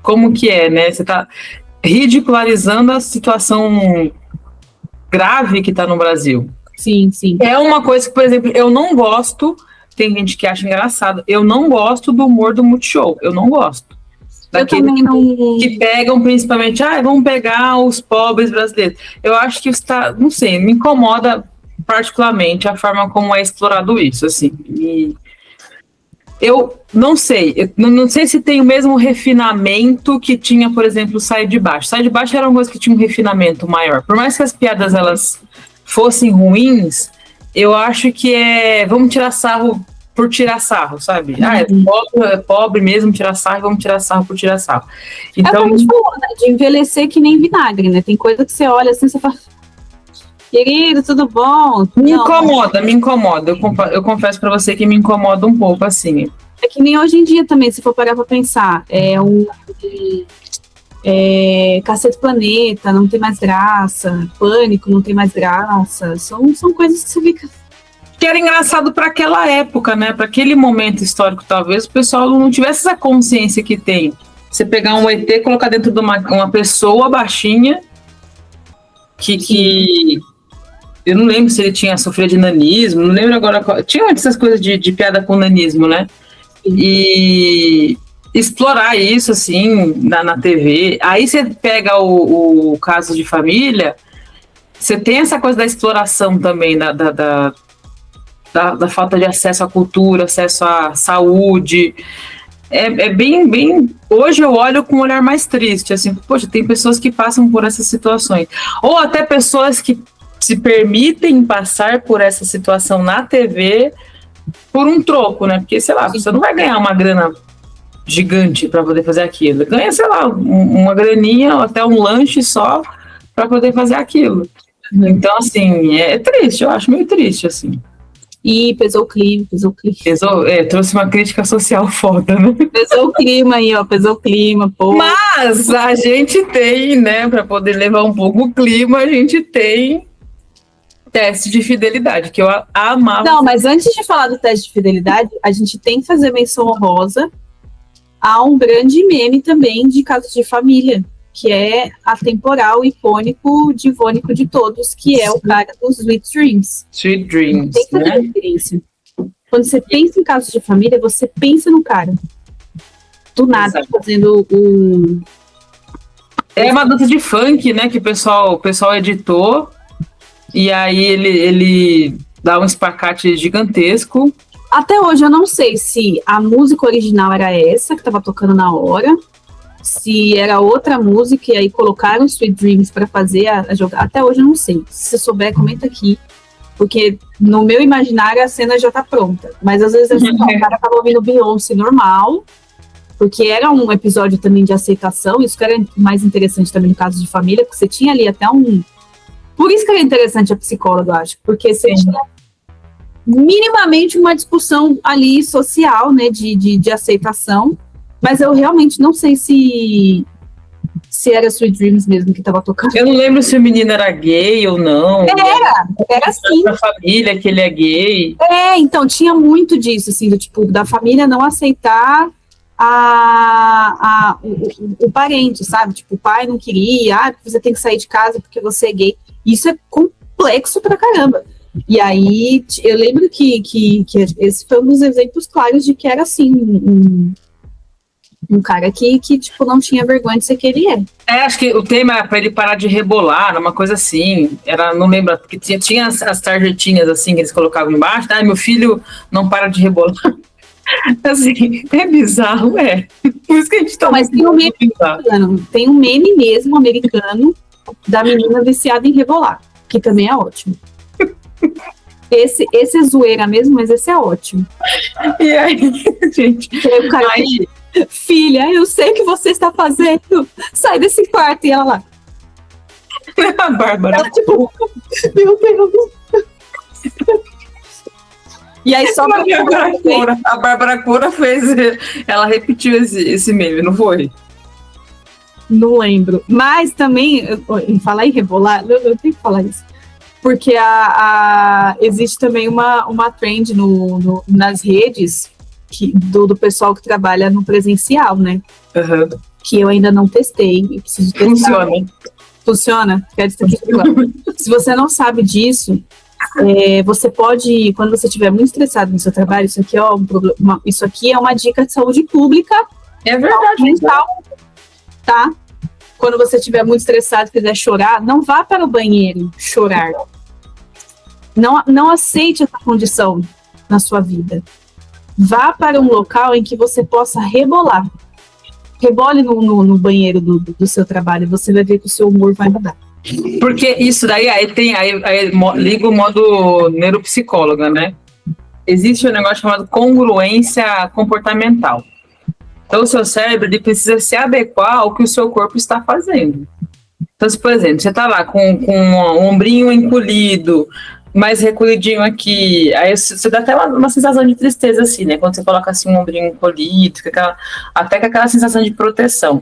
como que é, né? Você tá ridicularizando a situação grave que tá no Brasil. Sim, sim. É uma coisa que, por exemplo, eu não gosto, tem gente que acha engraçado, eu não gosto do humor do Multishow, eu não gosto. Eu também não... Que pegam principalmente, vamos pegar os pobres brasileiros. Eu acho que está, não sei, me incomoda particularmente a forma como é explorado isso, assim. Eu não sei, não sei se tem o mesmo refinamento que tinha, por exemplo, o Sai de Baixo. Sai de Baixo era uma coisa que tinha um refinamento maior. Por mais que as piadas elas fossem ruins, eu acho que vamos tirar sarro por tirar sarro, sabe? É pobre mesmo, tirar sarro, vamos tirar sarro por tirar sarro. Então, de envelhecer que nem vinagre, né? Tem coisa que você olha assim, você fala, querido, tudo bom? Me incomoda. Eu confesso pra você que me incomoda um pouco, assim. É que nem hoje em dia também, se for parar pra pensar, Cacete Planeta, não tem mais graça, Pânico, não tem mais graça, são coisas que você fica... Que era engraçado para aquela época, né? Para aquele momento histórico, talvez o pessoal não tivesse essa consciência que tem. Você pegar um ET e colocar dentro de uma pessoa baixinha que eu não lembro se ele tinha sofrido de nanismo, não lembro agora. Tinha essas coisas de piada com nanismo, né? E explorar isso, assim, na TV. Aí você pega o Casos de Família, você tem essa coisa da exploração também, da falta de acesso à cultura, acesso à saúde. É bem... Hoje eu olho com um olhar mais triste, assim, poxa, tem pessoas que passam por essas situações. Ou até pessoas que se permitem passar por essa situação na TV por um troco, né? Porque, sei lá, você não vai ganhar uma grana gigante para poder fazer aquilo. Ganha, sei lá, uma graninha ou até um lanche só para poder fazer aquilo. Então, assim, é triste, eu acho meio triste, assim. E pesou o clima. Trouxe uma crítica social foda, né? Pesou o clima aí, ó, pesou o clima, pô. Mas a gente tem, né, para poder levar um pouco o clima, a gente tem teste de fidelidade, que eu amava. Não, mas antes de falar do teste de fidelidade, a gente tem que fazer menção honrosa a um grande meme também de Casos de Família, que é atemporal, icônico, divônico de todos, que é o cara dos Sweet Dreams. Sweet Dreams, tem que fazer né? referência. Quando você pensa em Casos de Família, você pensa no cara. Do nada, Exato. fazendo o... É uma dança de funk, né, que o pessoal editou, e aí ele dá um espacate gigantesco. Até hoje eu não sei se a música original era essa que estava tocando na hora, se era outra música e aí colocaram Sweet Dreams para fazer a jogar. Até hoje eu não sei. Se você souber, comenta aqui. Porque no meu imaginário a cena já tá pronta. Mas às vezes o cara tava ouvindo Beyoncé normal, porque era um episódio também de aceitação. Isso que era mais interessante também no Caso de Família, porque você tinha ali até um... Por isso que era interessante a psicóloga, eu acho. Porque você tinha minimamente uma discussão ali social, né, de aceitação. Mas eu realmente não sei se era Sweet Dreams mesmo que tava tocando. Eu não lembro se o menino era gay ou não. Era assim. Da família que ele é gay. Então tinha muito disso, assim, do tipo, da família não aceitar o parente, sabe? Tipo, o pai não queria, você tem que sair de casa porque você é gay. Isso é complexo pra caramba. E aí, eu lembro que esse foi um dos exemplos claros de que era assim, um cara que tipo, não tinha vergonha de ser que ele é. Acho que o tema era pra ele parar de rebolar, uma coisa assim. Não lembro, porque tinha as tarjetinhas assim que eles colocavam embaixo. Meu filho não para de rebolar. Assim, é bizarro, Por isso que a gente tá... Mas tem um meme mesmo americano da menina viciada em rebolar, que também é ótimo. Esse é zoeira mesmo, mas esse é ótimo. E aí, gente... O cara, filha, eu sei o que você está fazendo. Sai desse quarto. E ela lá. A Bárbara. Ela, tipo, meu Deus. E aí só a Bárbara Cura fez... Ela repetiu esse meme, não foi? Não lembro. Mas também, em falar em rebolar, eu tenho que falar isso. Porque existe também uma trend nas redes do pessoal que trabalha no presencial, né? Uhum. Que eu ainda não testei. Eu preciso testar. Funciona? Quero isso aqui agora. Se você não sabe disso, você pode, quando você estiver muito estressado no seu trabalho, isso aqui é uma dica de saúde pública. É verdade. Mental, tá? Quando você estiver muito estressado e quiser chorar, não vá para o banheiro chorar. Não aceite essa condição na sua vida. Vá para um local em que você possa rebolar. Rebole no banheiro do seu trabalho, você vai ver que o seu humor vai mudar. Porque isso daí, aí liga o modo neuropsicóloga, né? Existe um negócio chamado congruência comportamental. Então, o seu cérebro ele precisa se adequar ao que o seu corpo está fazendo. Então, se, por exemplo, você está lá com um ombrinho encolhido, mais recolhidinho aqui, aí você dá até uma sensação de tristeza, assim, né? Quando você coloca assim um ombrinho encolhido, até com aquela sensação de proteção.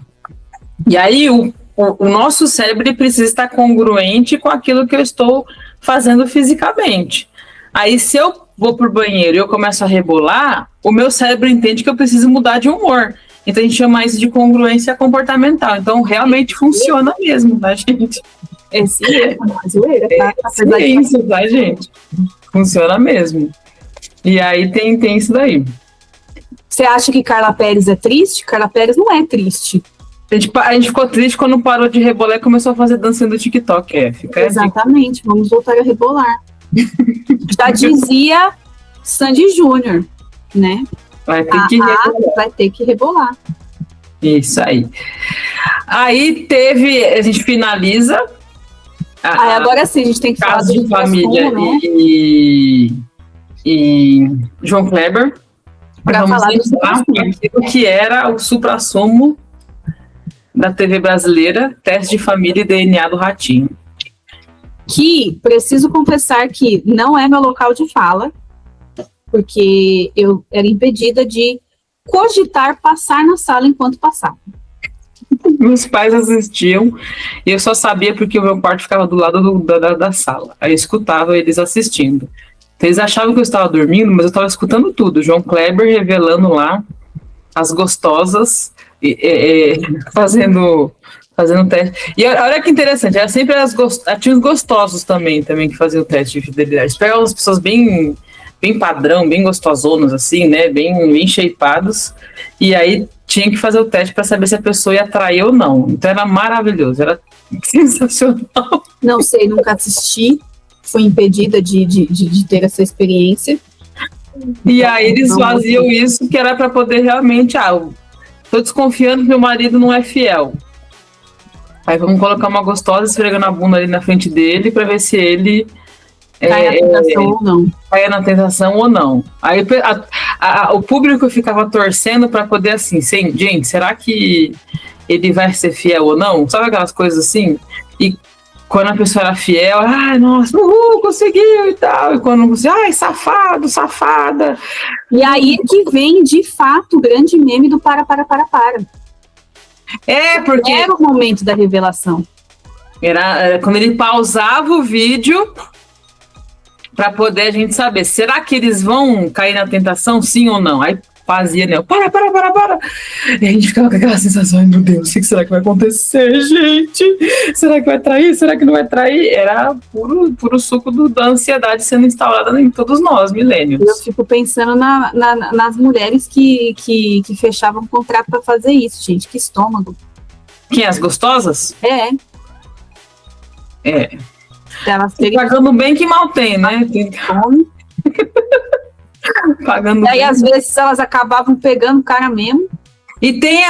E aí, o nosso cérebro ele precisa estar congruente com aquilo que eu estou fazendo fisicamente. Aí, se eu vou pro banheiro e eu começo a rebolar, o meu cérebro entende que eu preciso mudar de humor. Então, a gente chama isso de congruência comportamental. Então, realmente funciona mesmo, tá, gente? É zoeira, tá? É isso, tá, gente? Funciona mesmo. E aí tem isso daí. Você acha que Carla Perez é triste? Carla Perez não é triste. A gente ficou triste quando parou de rebolar e começou a fazer dancinha do TikTok. Fica Exatamente, vamos voltar a rebolar. Já dizia Sandy Júnior, né? Vai ter que rebolar. Vai ter que rebolar. Isso aí. Aí a gente finaliza. Agora sim, a gente tem que falar Caso de Família, né? e João Kleber. Para falar do que era o suprassumo da TV brasileira, Teste de Família e DNA do Ratinho. Que preciso confessar que não é meu local de fala, porque eu era impedida de cogitar passar na sala enquanto passava. Meus pais assistiam e eu só sabia porque o meu quarto ficava do lado da sala. Aí eu escutava eles assistindo. Então, eles achavam que eu estava dormindo, mas eu estava escutando tudo. João Kleber revelando lá as gostosas, fazendo teste. E olha que interessante, era sempre tinha os gostosos também que faziam o teste de fidelidade. Eles pegavam as pessoas bem padrão, bem gostosonas, assim, né? Bem shapeados. E aí tinha que fazer o teste para saber se a pessoa ia atrair ou não. Então era maravilhoso, era sensacional. Não sei, nunca assisti. Fui impedida de ter essa experiência. E aí eles faziam isso que era para poder realmente... tô desconfiando que meu marido não é fiel. Aí vamos colocar uma gostosa esfregando a bunda ali na frente dele para ver se ele... Cai na tentação ou não. Caia na tentação ou não. Aí o público ficava torcendo para poder assim, gente, será que ele vai ser fiel ou não? Sabe aquelas coisas assim? E quando a pessoa era fiel, nossa, conseguiu e tal. E quando você, safado, safada. E aí que vem, de fato, o grande meme do para. Porque... Era o momento da revelação. Era quando ele pausava o vídeo para poder a gente saber, será que eles vão cair na tentação, sim ou não? Aí fazia, né? Para. E a gente ficava com aquela sensação, ai meu Deus, o que será que vai acontecer, gente? Será que vai trair? Será que não vai trair? Era puro suco da ansiedade sendo instaurada em todos nós, milênios. Eu fico pensando nas mulheres que fechavam contrato para fazer isso, gente. Que estômago. Quem? As gostosas? É. Elas terem... Pagando bem que mal tem, né? Pagando aí, bem. às vezes, elas acabavam pegando o cara mesmo. E tem,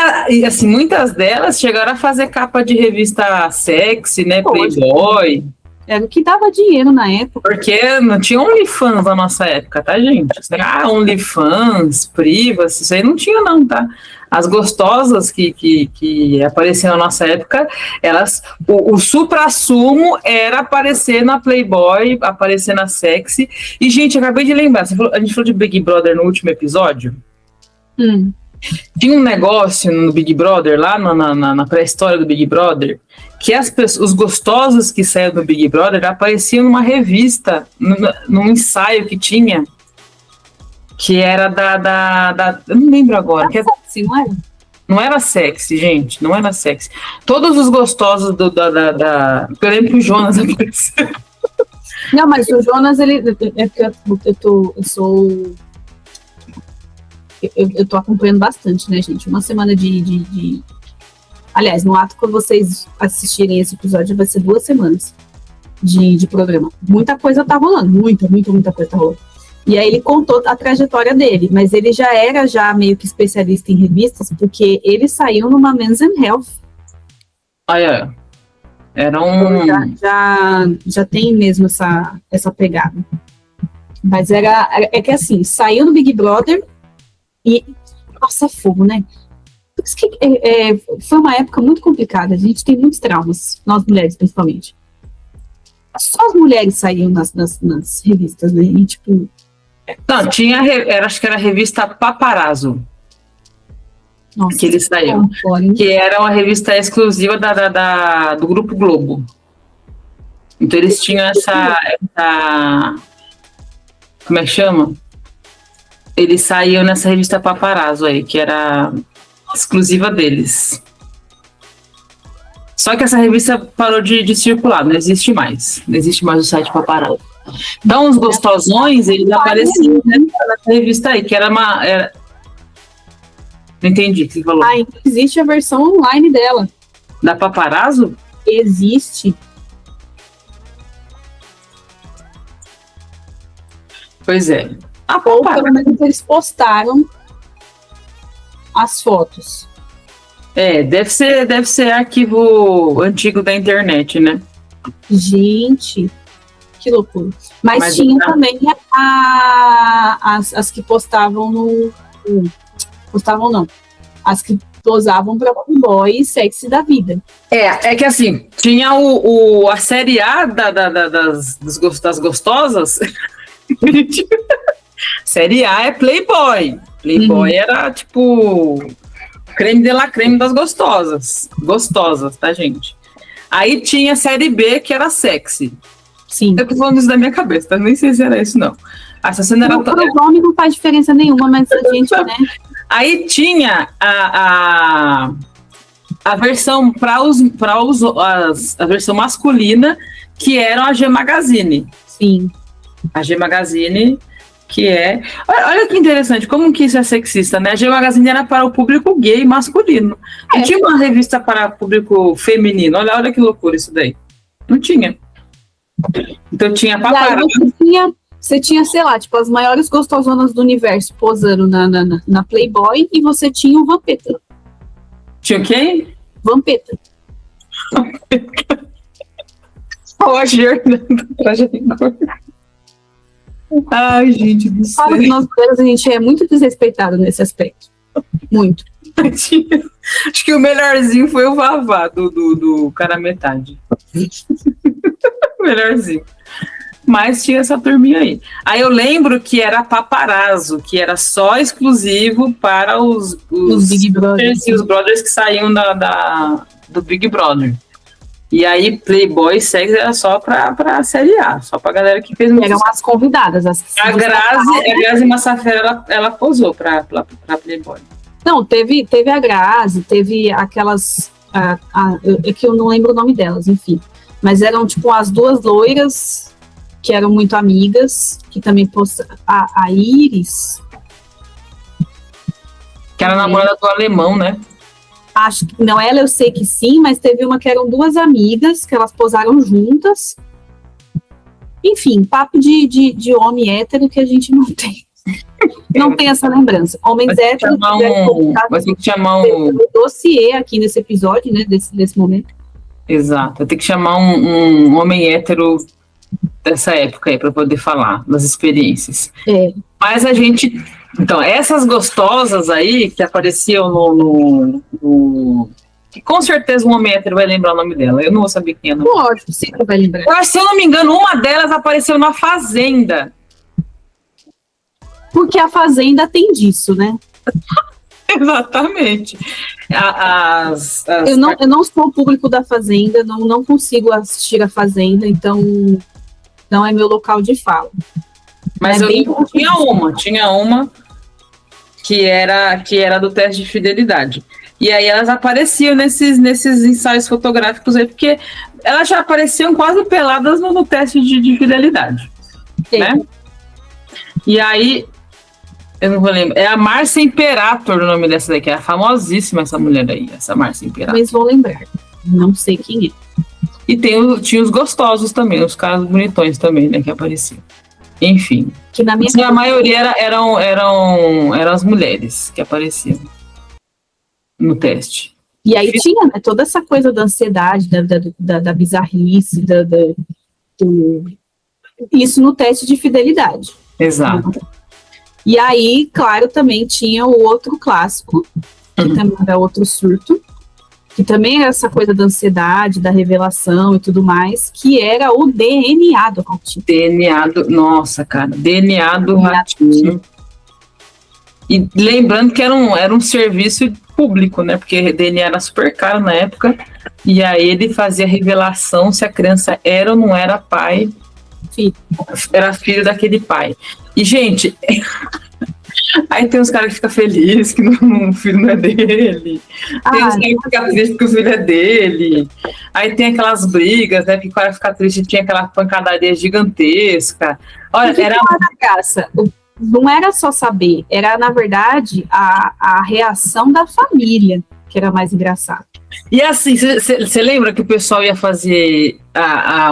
assim, muitas delas chegaram a fazer capa de revista sexy, né? Playboy. Era o que dava dinheiro na época. Porque não tinha OnlyFans na nossa época, tá, gente? OnlyFans, Privacy, isso aí não tinha não, tá? As gostosas que apareciam na nossa época, o supra-sumo era aparecer na Playboy, aparecer na Sexy. E, gente, acabei de lembrar, a gente falou de Big Brother no último episódio. Tinha um negócio no Big Brother, lá na pré-história do Big Brother, que os gostosos que saíram do Big Brother apareciam numa revista, num ensaio que tinha, que era eu não lembro agora. Sexy, não era? Não era sexy, gente, não era sexy. Todos os gostosos eu lembro que o Jonas apareceu. Não, mas o Jonas, ele... É porque eu tô acompanhando bastante, né, gente? Uma semana de... Aliás, no ato que vocês assistirem esse episódio, vai ser 2 semanas de programa. Muita coisa tá rolando, muita coisa tá rolando. E aí ele contou a trajetória dele, mas ele já era meio que especialista em revistas, porque ele saiu numa Men's Health. Era Já tem mesmo essa pegada. Mas é que assim, saiu no Big Brother e... Nossa, é fogo, né? Por isso que foi uma época muito complicada. A gente tem muitos traumas, nós mulheres principalmente. Só as mulheres saíam nas revistas, né? E tipo... Não, acho que era a revista Paparazzo. Nossa, que eles saíam. Que era uma revista exclusiva do Grupo Globo. Então eles tinham essa como é que chama? Eles saíam nessa revista Paparazzo aí, que era exclusiva deles. Só que essa revista parou de circular, não existe mais. Não existe mais o site Paparazzo. Então os gostosões, eles apareciam nessa revista aí, que era Não entendi o que você falou. Ainda existe a versão online dela. Da Paparazzo? Existe. Pois é. Ou pelo menos eles postaram as fotos. Deve ser arquivo antigo da internet, né? Gente, que loucura. Mas tinha também as que postavam no... Postavam não. As que posavam para Playboy sexy da vida. É que assim, tinha a série A das gostosas. Série A é Playboy. Playboy era tipo creme de la creme das gostosas. Gostosas, tá, gente? Aí tinha a série B, que era sexy. Sim. Eu tô falando isso da minha cabeça, tá? Nem sei se era isso, não. Essa cena era... Para os homens não faz diferença nenhuma, mas a gente, né? Aí tinha a versão a versão masculina, que era a G Magazine. Sim. A G Magazine, que é... Olha que interessante, como que isso é sexista, né? A G Magazine era para o público gay masculino. Não tinha uma revista para o público feminino. Olha que loucura isso daí. Não tinha. Então tinha Paparazzo. Você tinha, sei lá, tipo, as maiores gostosonas do universo posando na Playboy, e você tinha o Vampeta. Tinha quem? Vampeta. Ai, gente do céu. Fala que nós mulheres, a gente é muito desrespeitado nesse aspecto. Muito. Acho que o melhorzinho foi o Vavá do cara metade. Melhorzinho. Mas tinha essa turminha aí. Aí eu lembro que era Paparazzo, que era só exclusivo para os Big Brothers. E os brothers que saíam do Big Brother. E aí Playboy Sex era só pra série A, só pra galera que fez muito. Eram as convidadas. A Grazi Massafera, ela posou pra Playboy. Não, teve a Grazi, teve aquelas... é que eu não lembro o nome delas, enfim. Mas eram, tipo, as duas loiras que eram muito amigas, que também postaram... A Iris... Que era namorada do alemão, né? Acho que não, ela eu sei que sim, mas teve uma que eram duas amigas, que elas posaram juntas. Enfim, papo de homem hétero que a gente não tem. Não tem essa lembrança. Homens héteros... Vai ter que chamar um dossiê aqui nesse episódio, né, desse momento. Exato, vai ter que chamar um homem hétero dessa época aí, para poder falar das experiências. Mas a gente... Então, essas gostosas aí, que apareciam que com certeza um homem hétero vai lembrar o nome dela. Eu não vou saber quem é. Não. Lógico, sempre vai lembrar. Se eu não me engano, uma delas apareceu na Fazenda. Porque a Fazenda tem disso, né? Exatamente. Eu não sou o público da Fazenda, não consigo assistir a Fazenda, então não é meu local de fala. Mas eu tinha uma que era do teste de fidelidade. E aí elas apareciam nesses ensaios fotográficos aí, porque elas já apareciam quase peladas no teste de fidelidade. Né? E aí, eu não vou lembrar, é a Márcia Imperator o nome dessa daqui, é famosíssima essa mulher aí, essa Márcia Imperator. Mas vou lembrar, não sei quem é. E tinha os gostosos também, os caras bonitões também, né, que apareciam. Enfim, que na minha a maioria eram as mulheres que apareciam no teste. E aí tinha, né, toda essa coisa da ansiedade, da bizarrice, isso no teste de fidelidade. Exato. E aí, claro, também tinha o outro clássico, que também era outro surto, que também era essa coisa da ansiedade, da revelação e tudo mais, que era o DNA do Ratinho. Nossa, cara, DNA do Ratinho. E lembrando que era um serviço público, né? Porque DNA era super caro na época, e aí ele fazia revelação se a criança era ou não era pai. Era filho daquele pai. E, gente, aí tem uns caras que ficam felizes que o filho não é dele. Tem uns caras que ficam tristes porque o filho é dele. Aí tem aquelas brigas, né? Que o cara fica triste, tinha aquela pancadaria gigantesca. Olha, era graça. não era só saber, era, na verdade, a reação da família, que era mais engraçado. E assim, você lembra que o pessoal ia fazer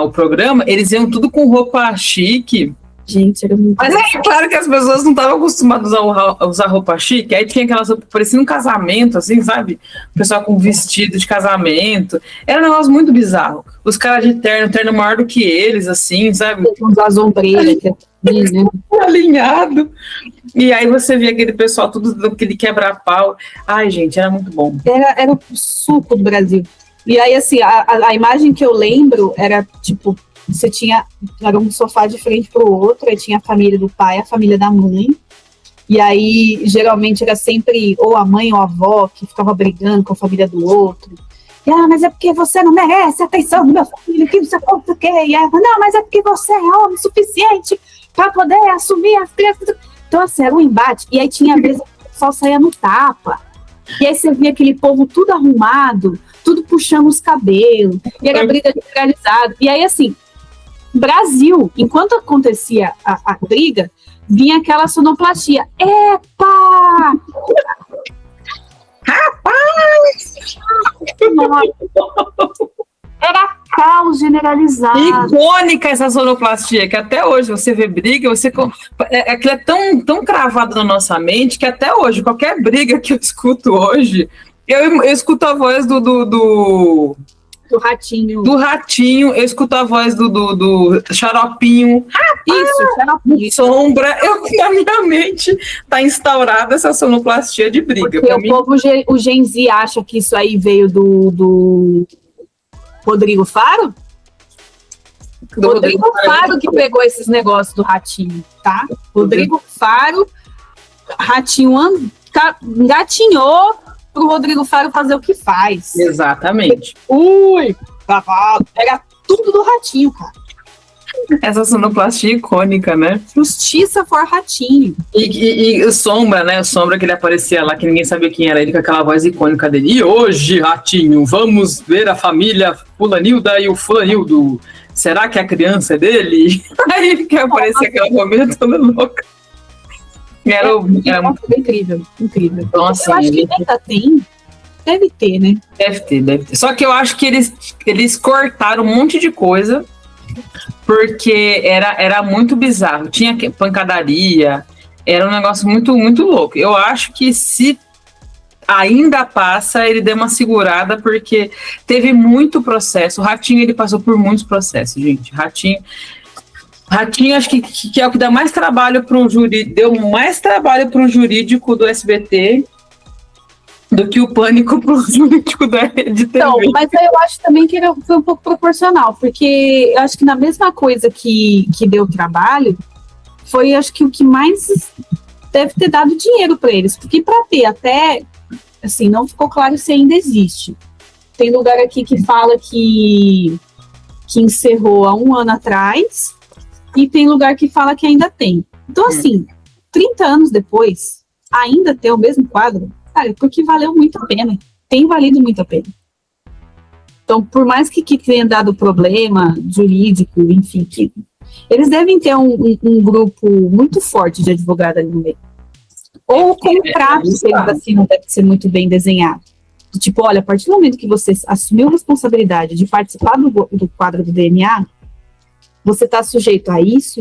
o programa, eles iam tudo com roupa chique. Gente, era muito... Mas é claro que as pessoas não estavam acostumadas a usar roupa chique, aí tinha aquelas roupas parecendo um casamento, assim, sabe? O pessoal com vestido de casamento. Era um negócio muito bizarro. Os caras de terno maior do que eles, assim, sabe? As ombreiras, que é assim, né? Alinhado. E aí você via aquele pessoal tudo daquele quebra-pau. Ai, gente, era muito bom. Era o suco do Brasil. E aí, assim, a imagem que eu lembro era, tipo, era um sofá de frente pro outro, aí tinha a família do pai, a família da mãe, e aí geralmente era sempre ou a mãe ou a avó que ficava brigando com a família do outro. Mas é porque você não merece atenção do meu filho, que você conta o quê? Não, mas é porque você é homem suficiente para poder assumir as crianças. Então, assim, era um embate, e aí tinha vezes que o pessoal saía no tapa, e aí você via aquele povo tudo arrumado, tudo puxando os cabelos, e era briga generalizada, e aí, assim, Brasil, enquanto acontecia a briga, vinha aquela sonoplastia. Epa! Rapaz! Era caos generalizado. Icônica essa sonoplastia, que até hoje você vê briga, aquilo é tão cravado na nossa mente que até hoje, qualquer briga que eu escuto hoje, eu escuto a voz do Ratinho. Do Ratinho, eu escuto a voz do Xaropinho. Isso, Xaropinho. Sombra. Na minha mente tá instaurada essa sonoplastia de briga. Porque o povo, o Gen Z acha que isso aí veio do Rodrigo Faro? Rodrigo Faro que pegou esses negócios do Ratinho, tá? Rodrigo Faro, Ratinho engatinhou pro Rodrigo Faro fazer o que faz. Exatamente. Cavalo. Era tudo do Ratinho, cara. Essa sonoplastia icônica, né? Justiça for Ratinho. E o Sombra, né? O Sombra que ele aparecia lá, que ninguém sabia quem era ele, com aquela voz icônica dele. E hoje, Ratinho, vamos ver a família Fulanilda e o Fulanildo. Será que a criança é dele? Aí ele quer aparecer aquela família toda louca. Era incrível. Então, assim, eu acho que ainda tem. Deve ter, né? Deve ter. Só que eu acho que eles cortaram um monte de coisa, porque era muito bizarro. Tinha pancadaria, era um negócio muito, muito louco. Eu acho que se ainda passa, ele deu uma segurada, porque teve muito processo. O Ratinho, ele passou por muitos processos, gente. Ratinho, acho que é o que dá mais trabalho para o jurídico, deu mais trabalho para o jurídico do SBT do que o Pânico para o jurídico da Rede TV. Então, mas eu acho também que foi um pouco proporcional, porque eu acho que na mesma coisa que deu trabalho, foi acho que o que mais deve ter dado dinheiro para eles, porque para ter até, assim, não ficou claro se ainda existe. Tem lugar aqui que fala que encerrou há 1 ano atrás, e tem lugar que fala que ainda tem. Então, assim, 30 anos depois, ainda ter o mesmo quadro, cara, porque valeu muito a pena. Tem valido muito a pena. Então, por mais que tenha dado problema jurídico, enfim, eles devem ter um grupo muito forte de advogado ali no meio. Ou o contrato deles, assim, não deve ser muito bem desenhado. Tipo, olha, a partir do momento que você assumiu a responsabilidade de participar do quadro do DNA, você está sujeito a isso.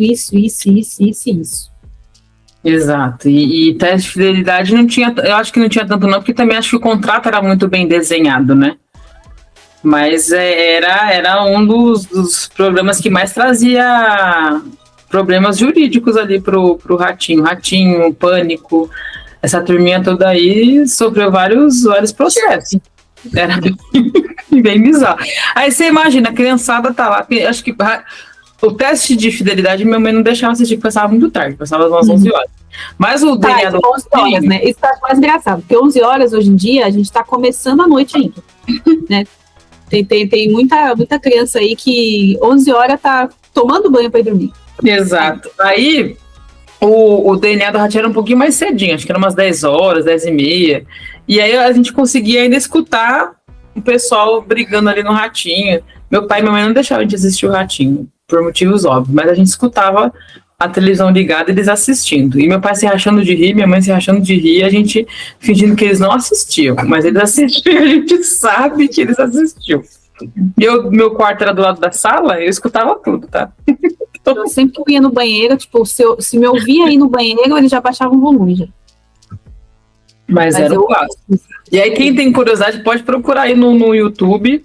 Exato. E teste de fidelidade não tinha, eu acho que não tinha tanto não, porque também acho que o contrato era muito bem desenhado, né? Mas era um dos programas que mais trazia problemas jurídicos ali pro Ratinho. Ratinho, Pânico, essa turminha toda aí sofreu vários processos. Era bem bizarro. Aí você imagina, a criançada tá lá, acho que o teste de fidelidade minha mãe não deixava assistir, porque passava muito tarde, passava umas 11 horas. Mas o DNA do 11 horas, né? Isso tá mais engraçado, porque 11 horas hoje em dia a gente tá começando a noite ainda, né? Tem muita criança aí que 11 horas tá tomando banho para ir dormir. Exato. Aí o DNA do Ratinho era um pouquinho mais cedinho, acho que era umas 10 horas, 10h30. E aí a gente conseguia ainda escutar o pessoal brigando ali no Ratinho. Meu pai e minha mãe não deixavam a gente assistir o Ratinho, por motivos óbvios, mas a gente escutava a televisão ligada, eles assistindo. E meu pai se rachando de rir, minha mãe se rachando de rir, a gente fingindo que eles não assistiam. Mas eles assistiam, a gente sabe que eles assistiam. Meu quarto era do lado da sala, eu escutava tudo, tá? Eu sempre que eu ia no banheiro, tipo, se me ouvia aí no banheiro, ele já baixava o volume, já. Mas era o clássico. E aí, quem tem curiosidade, pode procurar aí no YouTube,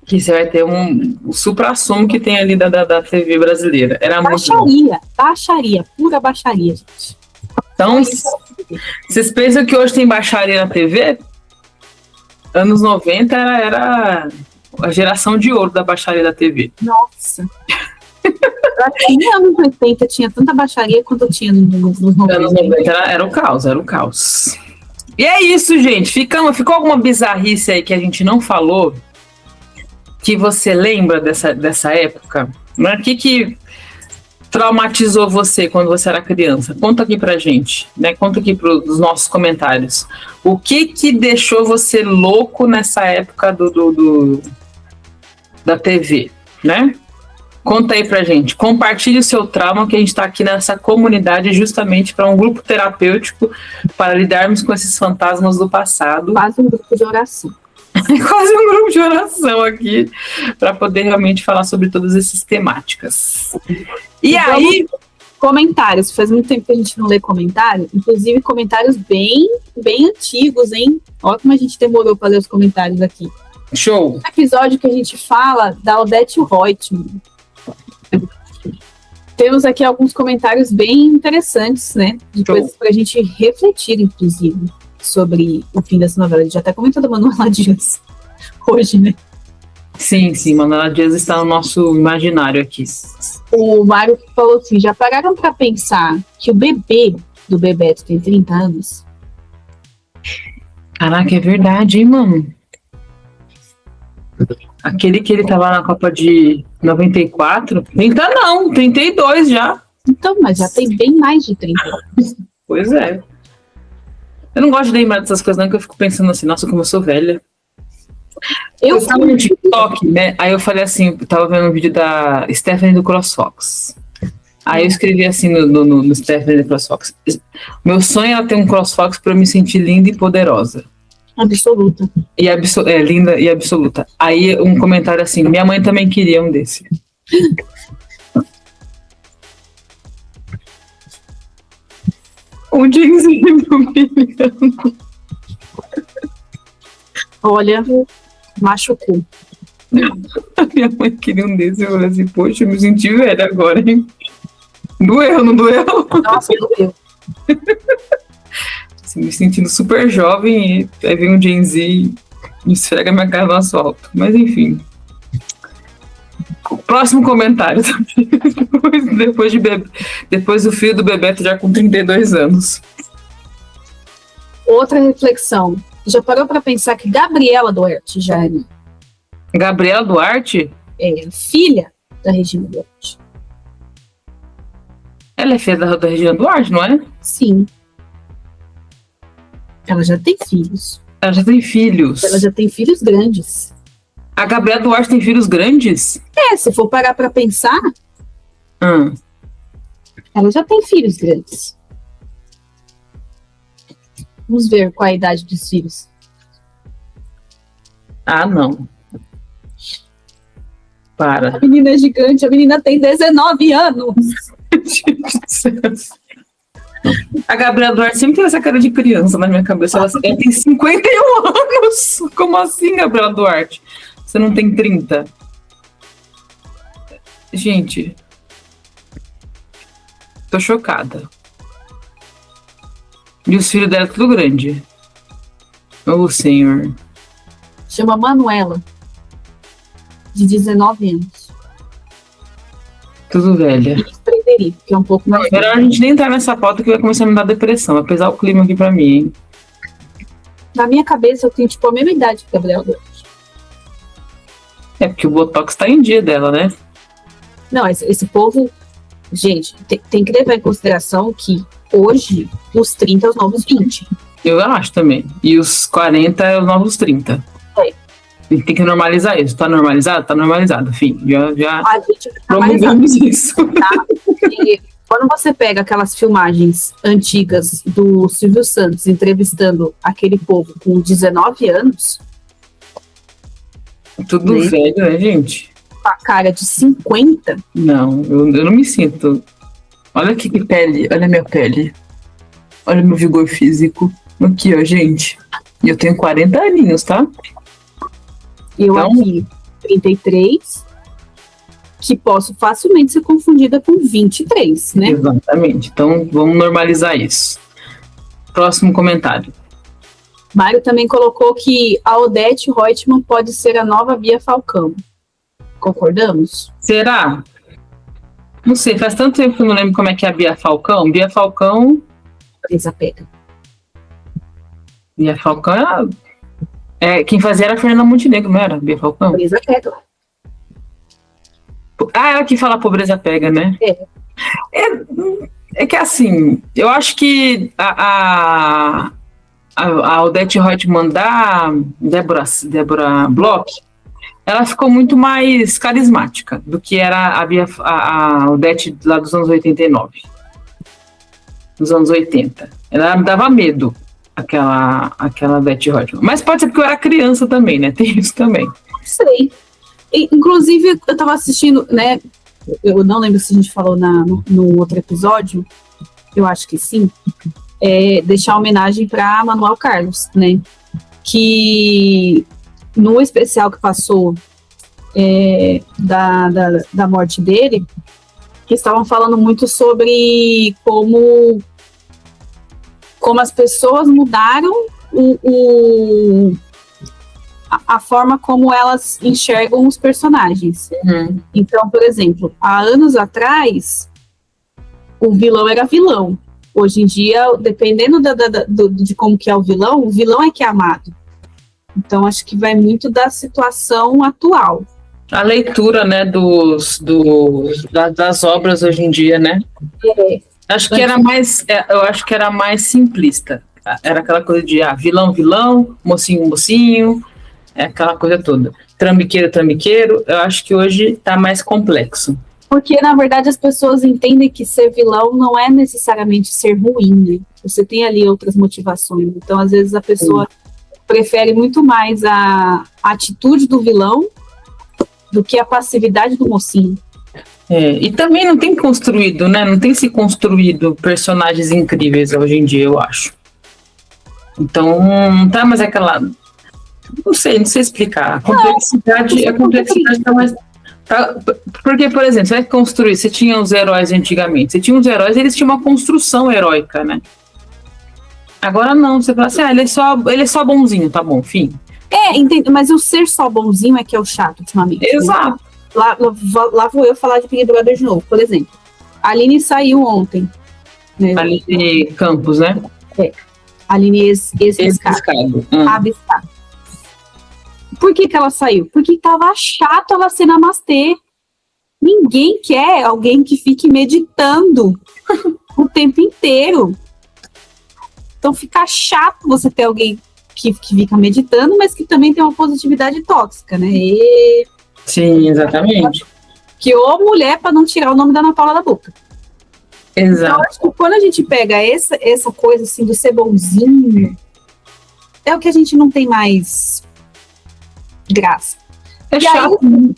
que você vai ter o supra-sumo que tem ali da TV brasileira. Era baixaria, pura baixaria, gente. Então, vocês pensam que hoje tem baixaria na TV? Anos 90 era a geração de ouro da baixaria da TV. Nossa. Tinha anos 80, tinha tanta baixaria quanto eu tinha nos 90. Anos 90 era o caos, era o caos. E é isso, gente. Ficou alguma bizarrice aí que a gente não falou? Que você lembra dessa época? O que traumatizou você quando você era criança? Conta aqui pra gente, né? Conta aqui pros nossos comentários. O que deixou você louco nessa época da TV, né? Conta aí pra gente. Compartilhe o seu trauma, que a gente tá aqui nessa comunidade justamente para um grupo terapêutico para lidarmos com esses fantasmas do passado. Quase um grupo de oração. Quase um grupo de oração aqui, para poder realmente falar sobre todas essas temáticas. E aí... Comentários. Faz muito tempo que a gente não lê comentário. Inclusive, comentários bem antigos, hein? Olha como a gente demorou para ler os comentários aqui. Show! No episódio que a gente fala da Odete Reutemann. Temos aqui alguns comentários bem interessantes, né? De coisas para a gente refletir, inclusive, sobre o fim dessa novela. A gente já até comentou da Manuela Dias hoje, né? Sim, Manuela Dias está no nosso imaginário aqui. O Mário falou assim, já pararam para pensar que o bebê do Bebeto tem 30 anos? Caraca, é verdade, hein, mano? Aquele que ele tava na Copa de 94, 30 não, 32 já. Então, mas já tem bem mais de 30. Pois é. Eu não gosto de lembrar dessas coisas não, que eu fico pensando assim, nossa, como eu sou velha. Eu tava no TikTok, né? Aí eu falei assim, eu tava vendo um vídeo da Stephanie do CrossFox. Aí eu escrevi assim no Stephanie do CrossFox. Meu sonho é ter um CrossFox pra eu me sentir linda e poderosa. Absoluta. Linda e absoluta. Aí um comentário assim, minha mãe também queria um desse. Um jeanzinho brilhando. Olha, machucou. A minha mãe queria um desse. Eu falei assim, poxa, eu me senti velha agora, hein? Doeu, não doeu? Nossa, doeu. Assim, me sentindo super jovem e aí vem um jeanzinho e esfrega minha cara no asfalto. Mas enfim. Próximo comentário. Depois do filho do Bebeto já com 32 anos. Outra reflexão. Já parou para pensar que Gabriela Duarte já é Gabriela Duarte? É filha da Regina Duarte. Ela é filha da Regina Duarte, não é? Sim. Ela já tem filhos. Ela já tem filhos. Ela já tem filhos grandes. A Gabriela Duarte tem filhos grandes? Se for parar para pensar, ela já tem filhos grandes. Vamos ver qual a idade dos filhos. Ah, não. Para. A menina é gigante, a menina tem 19 anos. A Gabriela Duarte sempre tem essa cara de criança na minha cabeça. Ela tem 51 anos. Como assim, Gabriela Duarte? Você não tem 30? Gente. Tô chocada. E os filhos dela tudo grande. Oh, senhor. Chama Manuela. De 19 anos. Tudo velha. E Frederico, que é um pouco mais Melhor a gente nem entrar nessa pauta que vai começar a me dar depressão. Vai pesar o clima aqui pra mim, hein? Na minha cabeça, eu tenho, tipo, a mesma idade que a Gabriela Duarte. É porque o Botox tá em dia dela, né? Não, esse povo... Gente, tem que levar em consideração que hoje, os 30 é os novos 20. Eu acho também. E os 40 é os novos 30. É. Tem que normalizar isso. Tá normalizado? Tá normalizado. Enfim, já A gente promulgamos isso. Tá? Porque Quando você pega aquelas filmagens antigas do Silvio Santos entrevistando aquele povo com 19 anos, Tudo Sim. velho, né, gente? com a cara de 50, Não, eu não me sinto. Olha aqui que pele, olha a minha pele. Olha meu vigor físico. Aqui, ó, gente. E eu tenho 40 aninhos, tá? eu Então- aqui, 33, que posso facilmente ser confundida com 23, né? Exatamente. Então, vamos normalizar isso. Próximo comentário. Mário também colocou que a Odete Reutemann pode ser a nova Bia Falcão. Concordamos? Será? Não sei, faz tanto tempo que eu não lembro como é que é a Bia Falcão. Bia Falcão Desapega. era... quem fazia era a Fernanda Montenegro, não era? Bia Falcão? Desapega. Ela que fala pobreza pega, né? É. É que assim, eu acho que a Odete Reutemann da Débora Bloch, ela ficou muito mais carismática do que era a Odete lá dos anos 89. Dos anos 80. Ela me dava medo, aquela Odete Reutemann. Mas pode ser porque eu era criança também, né? Tem isso também. Não sei. Inclusive, eu tava assistindo, né? Eu não lembro se a gente falou no outro episódio. Eu acho que sim. Deixar homenagem para Manuel Carlos, né? Que no especial que passou da morte dele, que estavam falando muito sobre como as pessoas mudaram a forma como elas enxergam os personagens. Então, por exemplo, há anos atrás, o vilão era vilão. Hoje em dia, dependendo de como que é o vilão é que é amado. Então, acho que vai muito da situação atual. A leitura, né, das obras hoje em dia, né? Acho que era mais, eu acho que era mais simplista. Era aquela coisa de vilão, mocinho, aquela coisa toda. Trambiqueiro. Eu acho que hoje tá mais complexo. Porque, na verdade, as pessoas entendem que ser vilão não é necessariamente ser ruim, né? Você tem ali outras motivações. Então, às vezes, a pessoa prefere muito mais a atitude do vilão do que a passividade do mocinho. E também não tem construído, né? Não tem se construído personagens incríveis hoje em dia, eu acho. Então, não tá mais aquela... Não sei explicar. A complexidade tá mais... Porque, por exemplo, você vai construir, você tinha os heróis antigamente, eles tinham uma construção heróica, né? Agora não, você fala assim, ele é só bonzinho, tá bom, fim. Entendo, mas o ser só bonzinho é que é o chato ultimamente. Exato. Né? Lá vou eu falar de Big Brother de novo, por exemplo. A Aline saiu ontem. Né? Aline Campos, né? A Aline ex-Abiscado. Por que ela saiu? Porque tava chato ela ser namastê. Ninguém quer alguém que fique meditando o tempo inteiro. Então fica chato você ter alguém que fica meditando, mas que também tem uma positividade tóxica, né? Sim, exatamente. Que ou mulher para não tirar o nome da Ana Paula da boca. Exato. Então, acho que quando a gente pega essa coisa assim do ser bonzinho, é o que a gente não tem mais graça. É E chato. aí,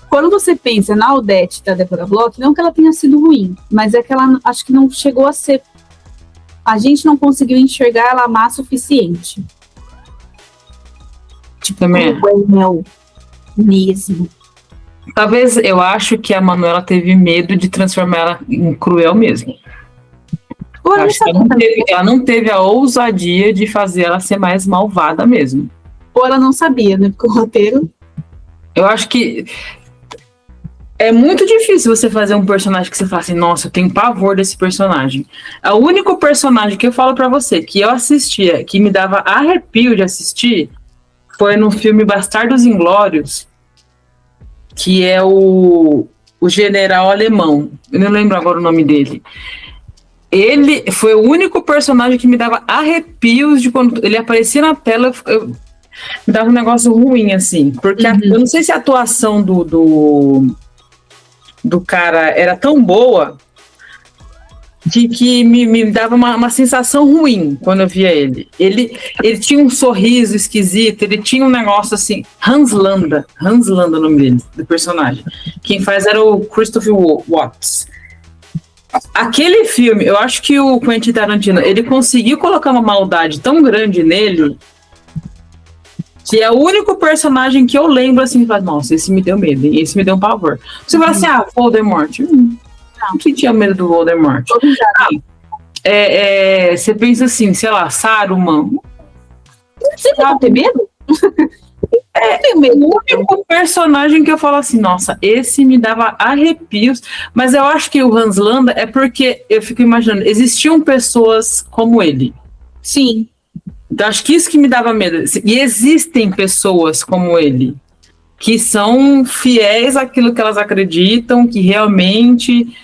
quando você pensa na Odete da Débora Bloch, não que ela tenha sido ruim, mas é que ela acho que não chegou a ser... A gente não conseguiu enxergar ela má suficiente. Tipo, Também. Não, mesmo. Talvez eu acho que a Manuela teve medo de transformar ela em cruel mesmo. Ou ela, Acho que ela não teve a ousadia de fazer ela ser mais malvada mesmo. ou ela não sabia, né? Porque o roteiro... Eu acho que é muito difícil você fazer um personagem que você fala assim, nossa, eu tenho pavor desse personagem. O único personagem que eu falo pra você, que eu assistia, que me dava arrepio de assistir, foi no filme Bastardos Inglórios, que é o general alemão. Eu não lembro agora o nome dele. Ele foi o único personagem que me dava arrepios de quando ele aparecia na tela, me dava um negócio ruim, assim. Porque eu não sei se a atuação do cara era tão boa que me dava uma sensação ruim quando eu via ele. Ele tinha um sorriso esquisito, ele tinha um negócio assim. Hans Landa é o nome dele, do personagem. Quem faz era o Christopher Watts. Aquele filme, eu acho que o Quentin Tarantino, ele conseguiu colocar uma maldade tão grande nele que é o único personagem que eu lembro assim, nossa, esse me deu medo, esse me deu um pavor. Você fala assim, Voldemort. Não sentia medo do Voldemort. Você pensa assim, sei lá, Saruman. Você não tem medo? O único personagem que eu falo assim, nossa, esse me dava arrepios, mas eu acho que o Hans Landa é porque eu fico imaginando, existiam pessoas como ele. Sim. Então, acho que isso que me dava medo. E existem pessoas como ele, que são fiéis àquilo que elas acreditam, que realmente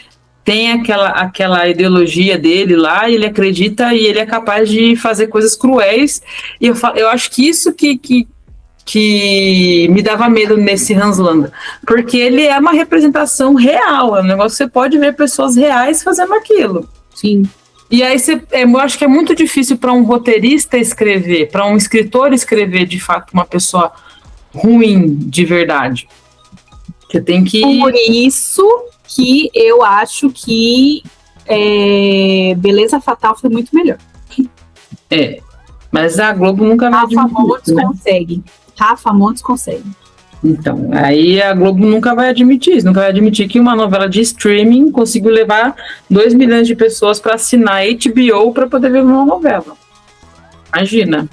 tem aquela ideologia dele lá, e ele acredita e ele é capaz de fazer coisas cruéis. E eu acho que isso que me dava medo nesse Hans Landa, porque ele é uma representação real, é um negócio que você pode ver pessoas reais fazendo aquilo. Sim. E aí eu acho que é muito difícil para um roteirista escrever, para um escritor escrever de fato uma pessoa ruim de verdade. Você tem que... Por isso que eu acho que Beleza Fatal foi muito melhor. Mas a Globo nunca vai admitir. Rafa Montes consegue. Então, aí a Globo nunca vai admitir isso, nunca vai admitir que uma novela de streaming conseguiu levar 2 milhões de pessoas para assinar HBO para poder ver uma novela. Imagina.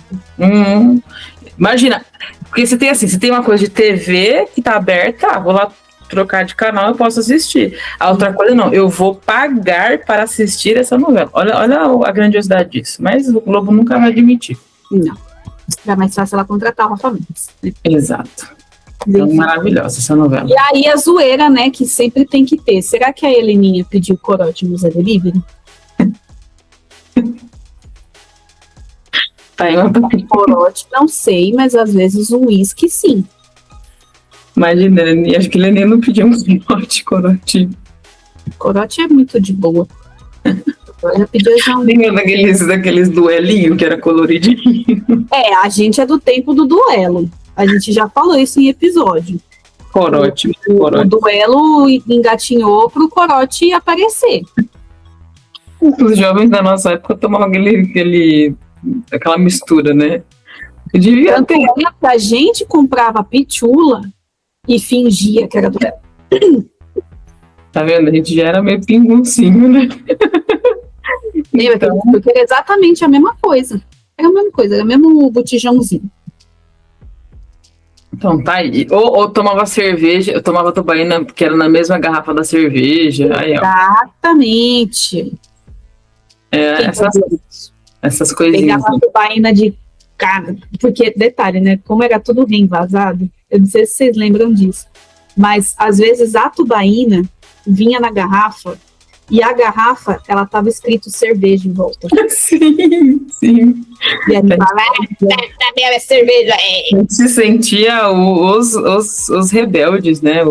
Imagina, porque você tem uma coisa de TV que tá aberta, vou lá trocar de canal, eu posso assistir. A outra coisa não, eu vou pagar para assistir essa novela. Olha a grandiosidade disso, mas o Globo nunca vai admitir. Não. É mais fácil ela contratar o Rafa Montes. Exato. Então, maravilhosa essa novela. E aí a zoeira, né, que sempre tem que ter. Será que a Heleninha pediu corote no Zé Delivery? Corote, não sei, mas às vezes o uísque, sim. Imagina, acho que a Heleninha não pediu um corote. Corote é muito de boa. Eu já pedi Lembra daqueles duelinhos que era coloridinho? A gente é do tempo do duelo. A gente já falou isso em episódio. Corote. O duelo engatinhou pro corote aparecer. Os jovens da nossa época tomavam aquela mistura, né? Eu devia ter. A gente comprava pitula e fingia que era duelo. Tá vendo? A gente já era meio pinguncinho, né? Então... Porque era exatamente a mesma coisa. Era o mesmo botijãozinho. Então, tá aí. Ou tomava cerveja, eu tomava tubaína, que era na mesma garrafa da cerveja. Aí, exatamente. Essas coisinhas. Pegava tubaína de cara. Porque, detalhe, né? Como era tudo reenvasado, eu não sei se vocês lembram disso, mas às vezes a tubaína vinha na garrafa e a garrafa, ela tava escrito cerveja em volta. Sim. E a gente falava, é cerveja. A gente se sentia os rebeldes, né?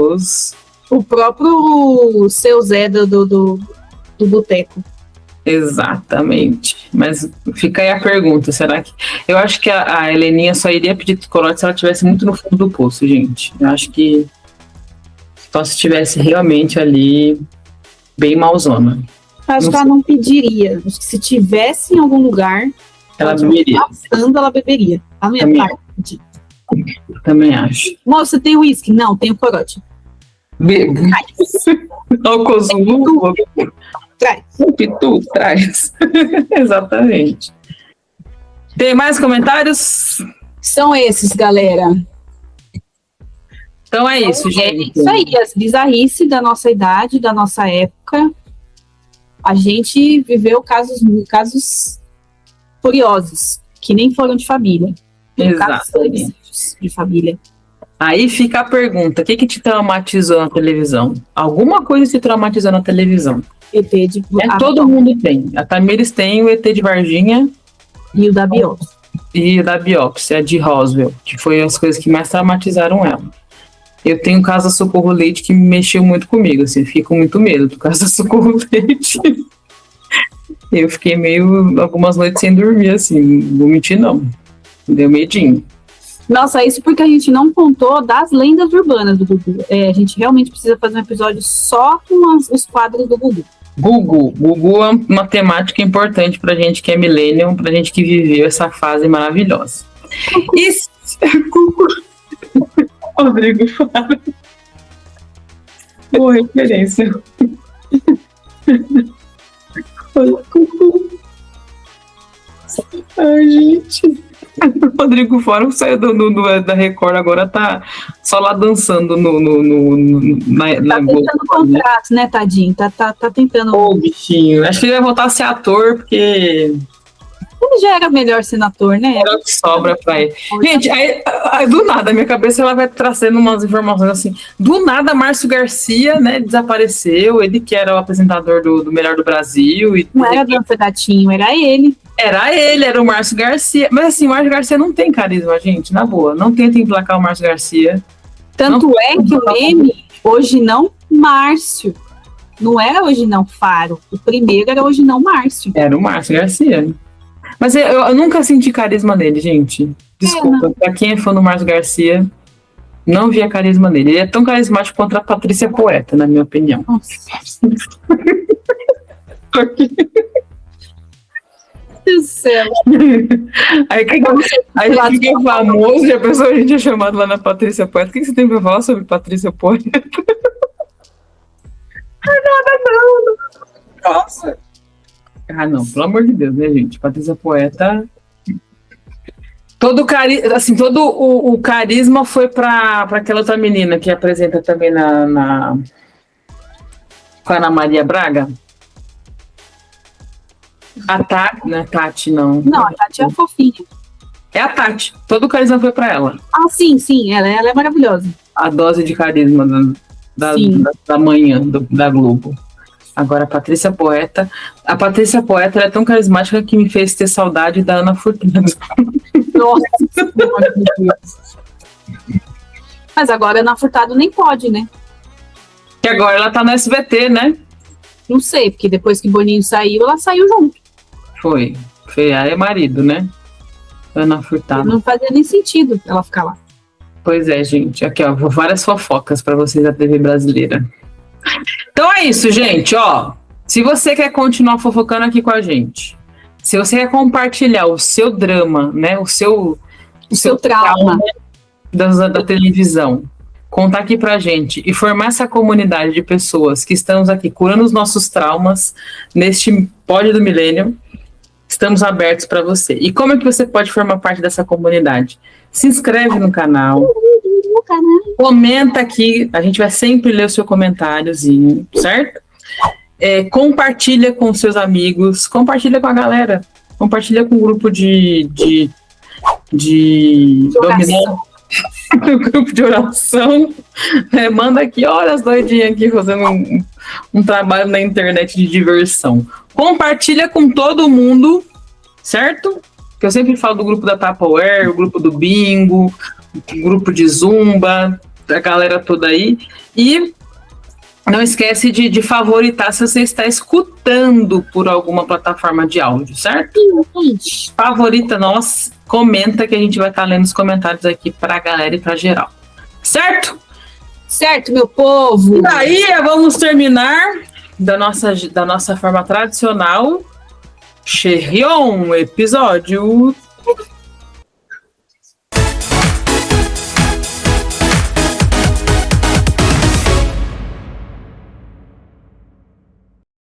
O próprio seu Zé do boteco. Exatamente. Mas fica aí a pergunta, será que... Eu acho que a Heleninha só iria pedir corote se ela estivesse muito no fundo do poço, gente. Eu acho que só se estivesse realmente ali bem malzona. Acho que ela não pediria. Acho que se tivesse em algum lugar, ela beberia. Passando, ela beberia. Ela não ia pedir. Também acho. Moça, você tem uísque? Não, tenho corote. Bebo. Alcozu. Traz. Pitu, traz. Exatamente. Tem mais comentários? São esses, galera. Então é isso, gente. É isso aí, as bizarrices da nossa idade, da nossa época. A gente viveu casos curiosos, que nem foram de família. Exatamente. De família. Aí fica a pergunta, o que te traumatizou na televisão? Alguma coisa te traumatizou na televisão? ET de... todo mundo tem. A Tamires tem o ET de Varginha. E o da biópsia. E o da biópsia, de Roswell, que foi as coisas que mais traumatizaram ela. Eu tenho o caso da Socorro Leite que mexeu muito comigo, assim, fico com muito medo do caso da Socorro Leite. Eu fiquei algumas noites sem dormir, assim, não vou mentir, não. Deu medinho. Nossa, isso porque a gente não contou das lendas urbanas do Gugu. A gente realmente precisa fazer um episódio só com os quadros do Gugu. Gugu é uma temática importante pra gente que é millennium, pra gente que viveu essa fase maravilhosa. Gugu. Rodrigo fala. Boa referência. Gugu. Ai, gente. O Rodrigo Fora saiu da Record, agora tá só lá dançando na tentando contrato, né, tadinho? Tá tentando. Ô, bichinho. Acho que ele vai voltar a ser ator, porque Ele já era melhor senador, né? era o que sobra pra ele. Gente, aí, do nada, a minha cabeça ela vai trazendo umas informações assim. Do nada, Márcio Garcia, né, desapareceu. Ele que era o apresentador do Melhor do Brasil. E Não era Dança Gatinho, era ele. Era o Márcio Garcia. Mas assim, o Márcio Garcia não tem carisma, gente, na boa. Não tentem emplacar o Márcio Garcia. Tanto é que o meme, hoje não Márcio. Não era hoje não Faro. O primeiro era hoje não Márcio. Era o Márcio Garcia. Mas eu nunca senti carisma nele, gente. Desculpa, pra quem é fã do Márcio Garcia, não via carisma nele. Ele é tão carismático quanto a Patrícia Poeta, na minha opinião. Nossa. Deus do céu. Aí a gente fica famoso, já pensou, a gente é chamado lá na Patrícia Poeta. O que você tem pra falar sobre Patrícia Poeta? Nada, não. Nossa. Ah, não, pelo amor de Deus, né, gente? Patrícia Poeta. Todo o carisma foi pra aquela outra menina que apresenta também com a Ana Maria Braga. A Tati, não é Tati, não. Não, a Tati é a fofinha. É a Tati. Todo o carisma foi pra ela. Ah, sim, ela é maravilhosa. A dose de carisma da manhã da Globo. Agora, a Patrícia Poeta ela é tão carismática que me fez ter saudade da Ana Furtado. Nossa, meu Deus. Mas agora a Ana Furtado nem pode, né? Que agora ela tá no SBT, né? Não sei, porque depois que Boninho saiu, ela saiu junto. Foi. Aí é marido, né? Ana Furtado. Não fazia nem sentido ela ficar lá. Pois é, gente. Aqui, ó, várias fofocas pra vocês da TV brasileira. Então é isso, gente, ó. Se você quer continuar fofocando aqui com a gente, se você quer compartilhar o seu drama, né, o seu trauma da televisão, contar aqui pra gente e formar essa comunidade de pessoas que estamos aqui curando os nossos traumas neste Pod do Milênio, estamos abertos para você. E como é que você pode formar parte dessa comunidade? Se inscreve no canal. Comenta aqui, a gente vai sempre ler o seu comentáriozinho, certo? Compartilha com seus amigos, compartilha com a galera, compartilha com o grupo de dominação, o grupo de oração, manda aqui, olha as doidinhas aqui fazendo um trabalho na internet de diversão. Compartilha com todo mundo, certo? Que eu sempre falo do grupo da Tupperware, o grupo do Bingo, o grupo de Zumba, a galera toda aí. E não esquece de favoritar se você está escutando por alguma plataforma de áudio, certo? Favorita nós, comenta que a gente vai estar lendo os comentários aqui pra galera e pra geral. Certo? Certo, meu povo! E daí vamos terminar da nossa forma tradicional. Cherion, episódio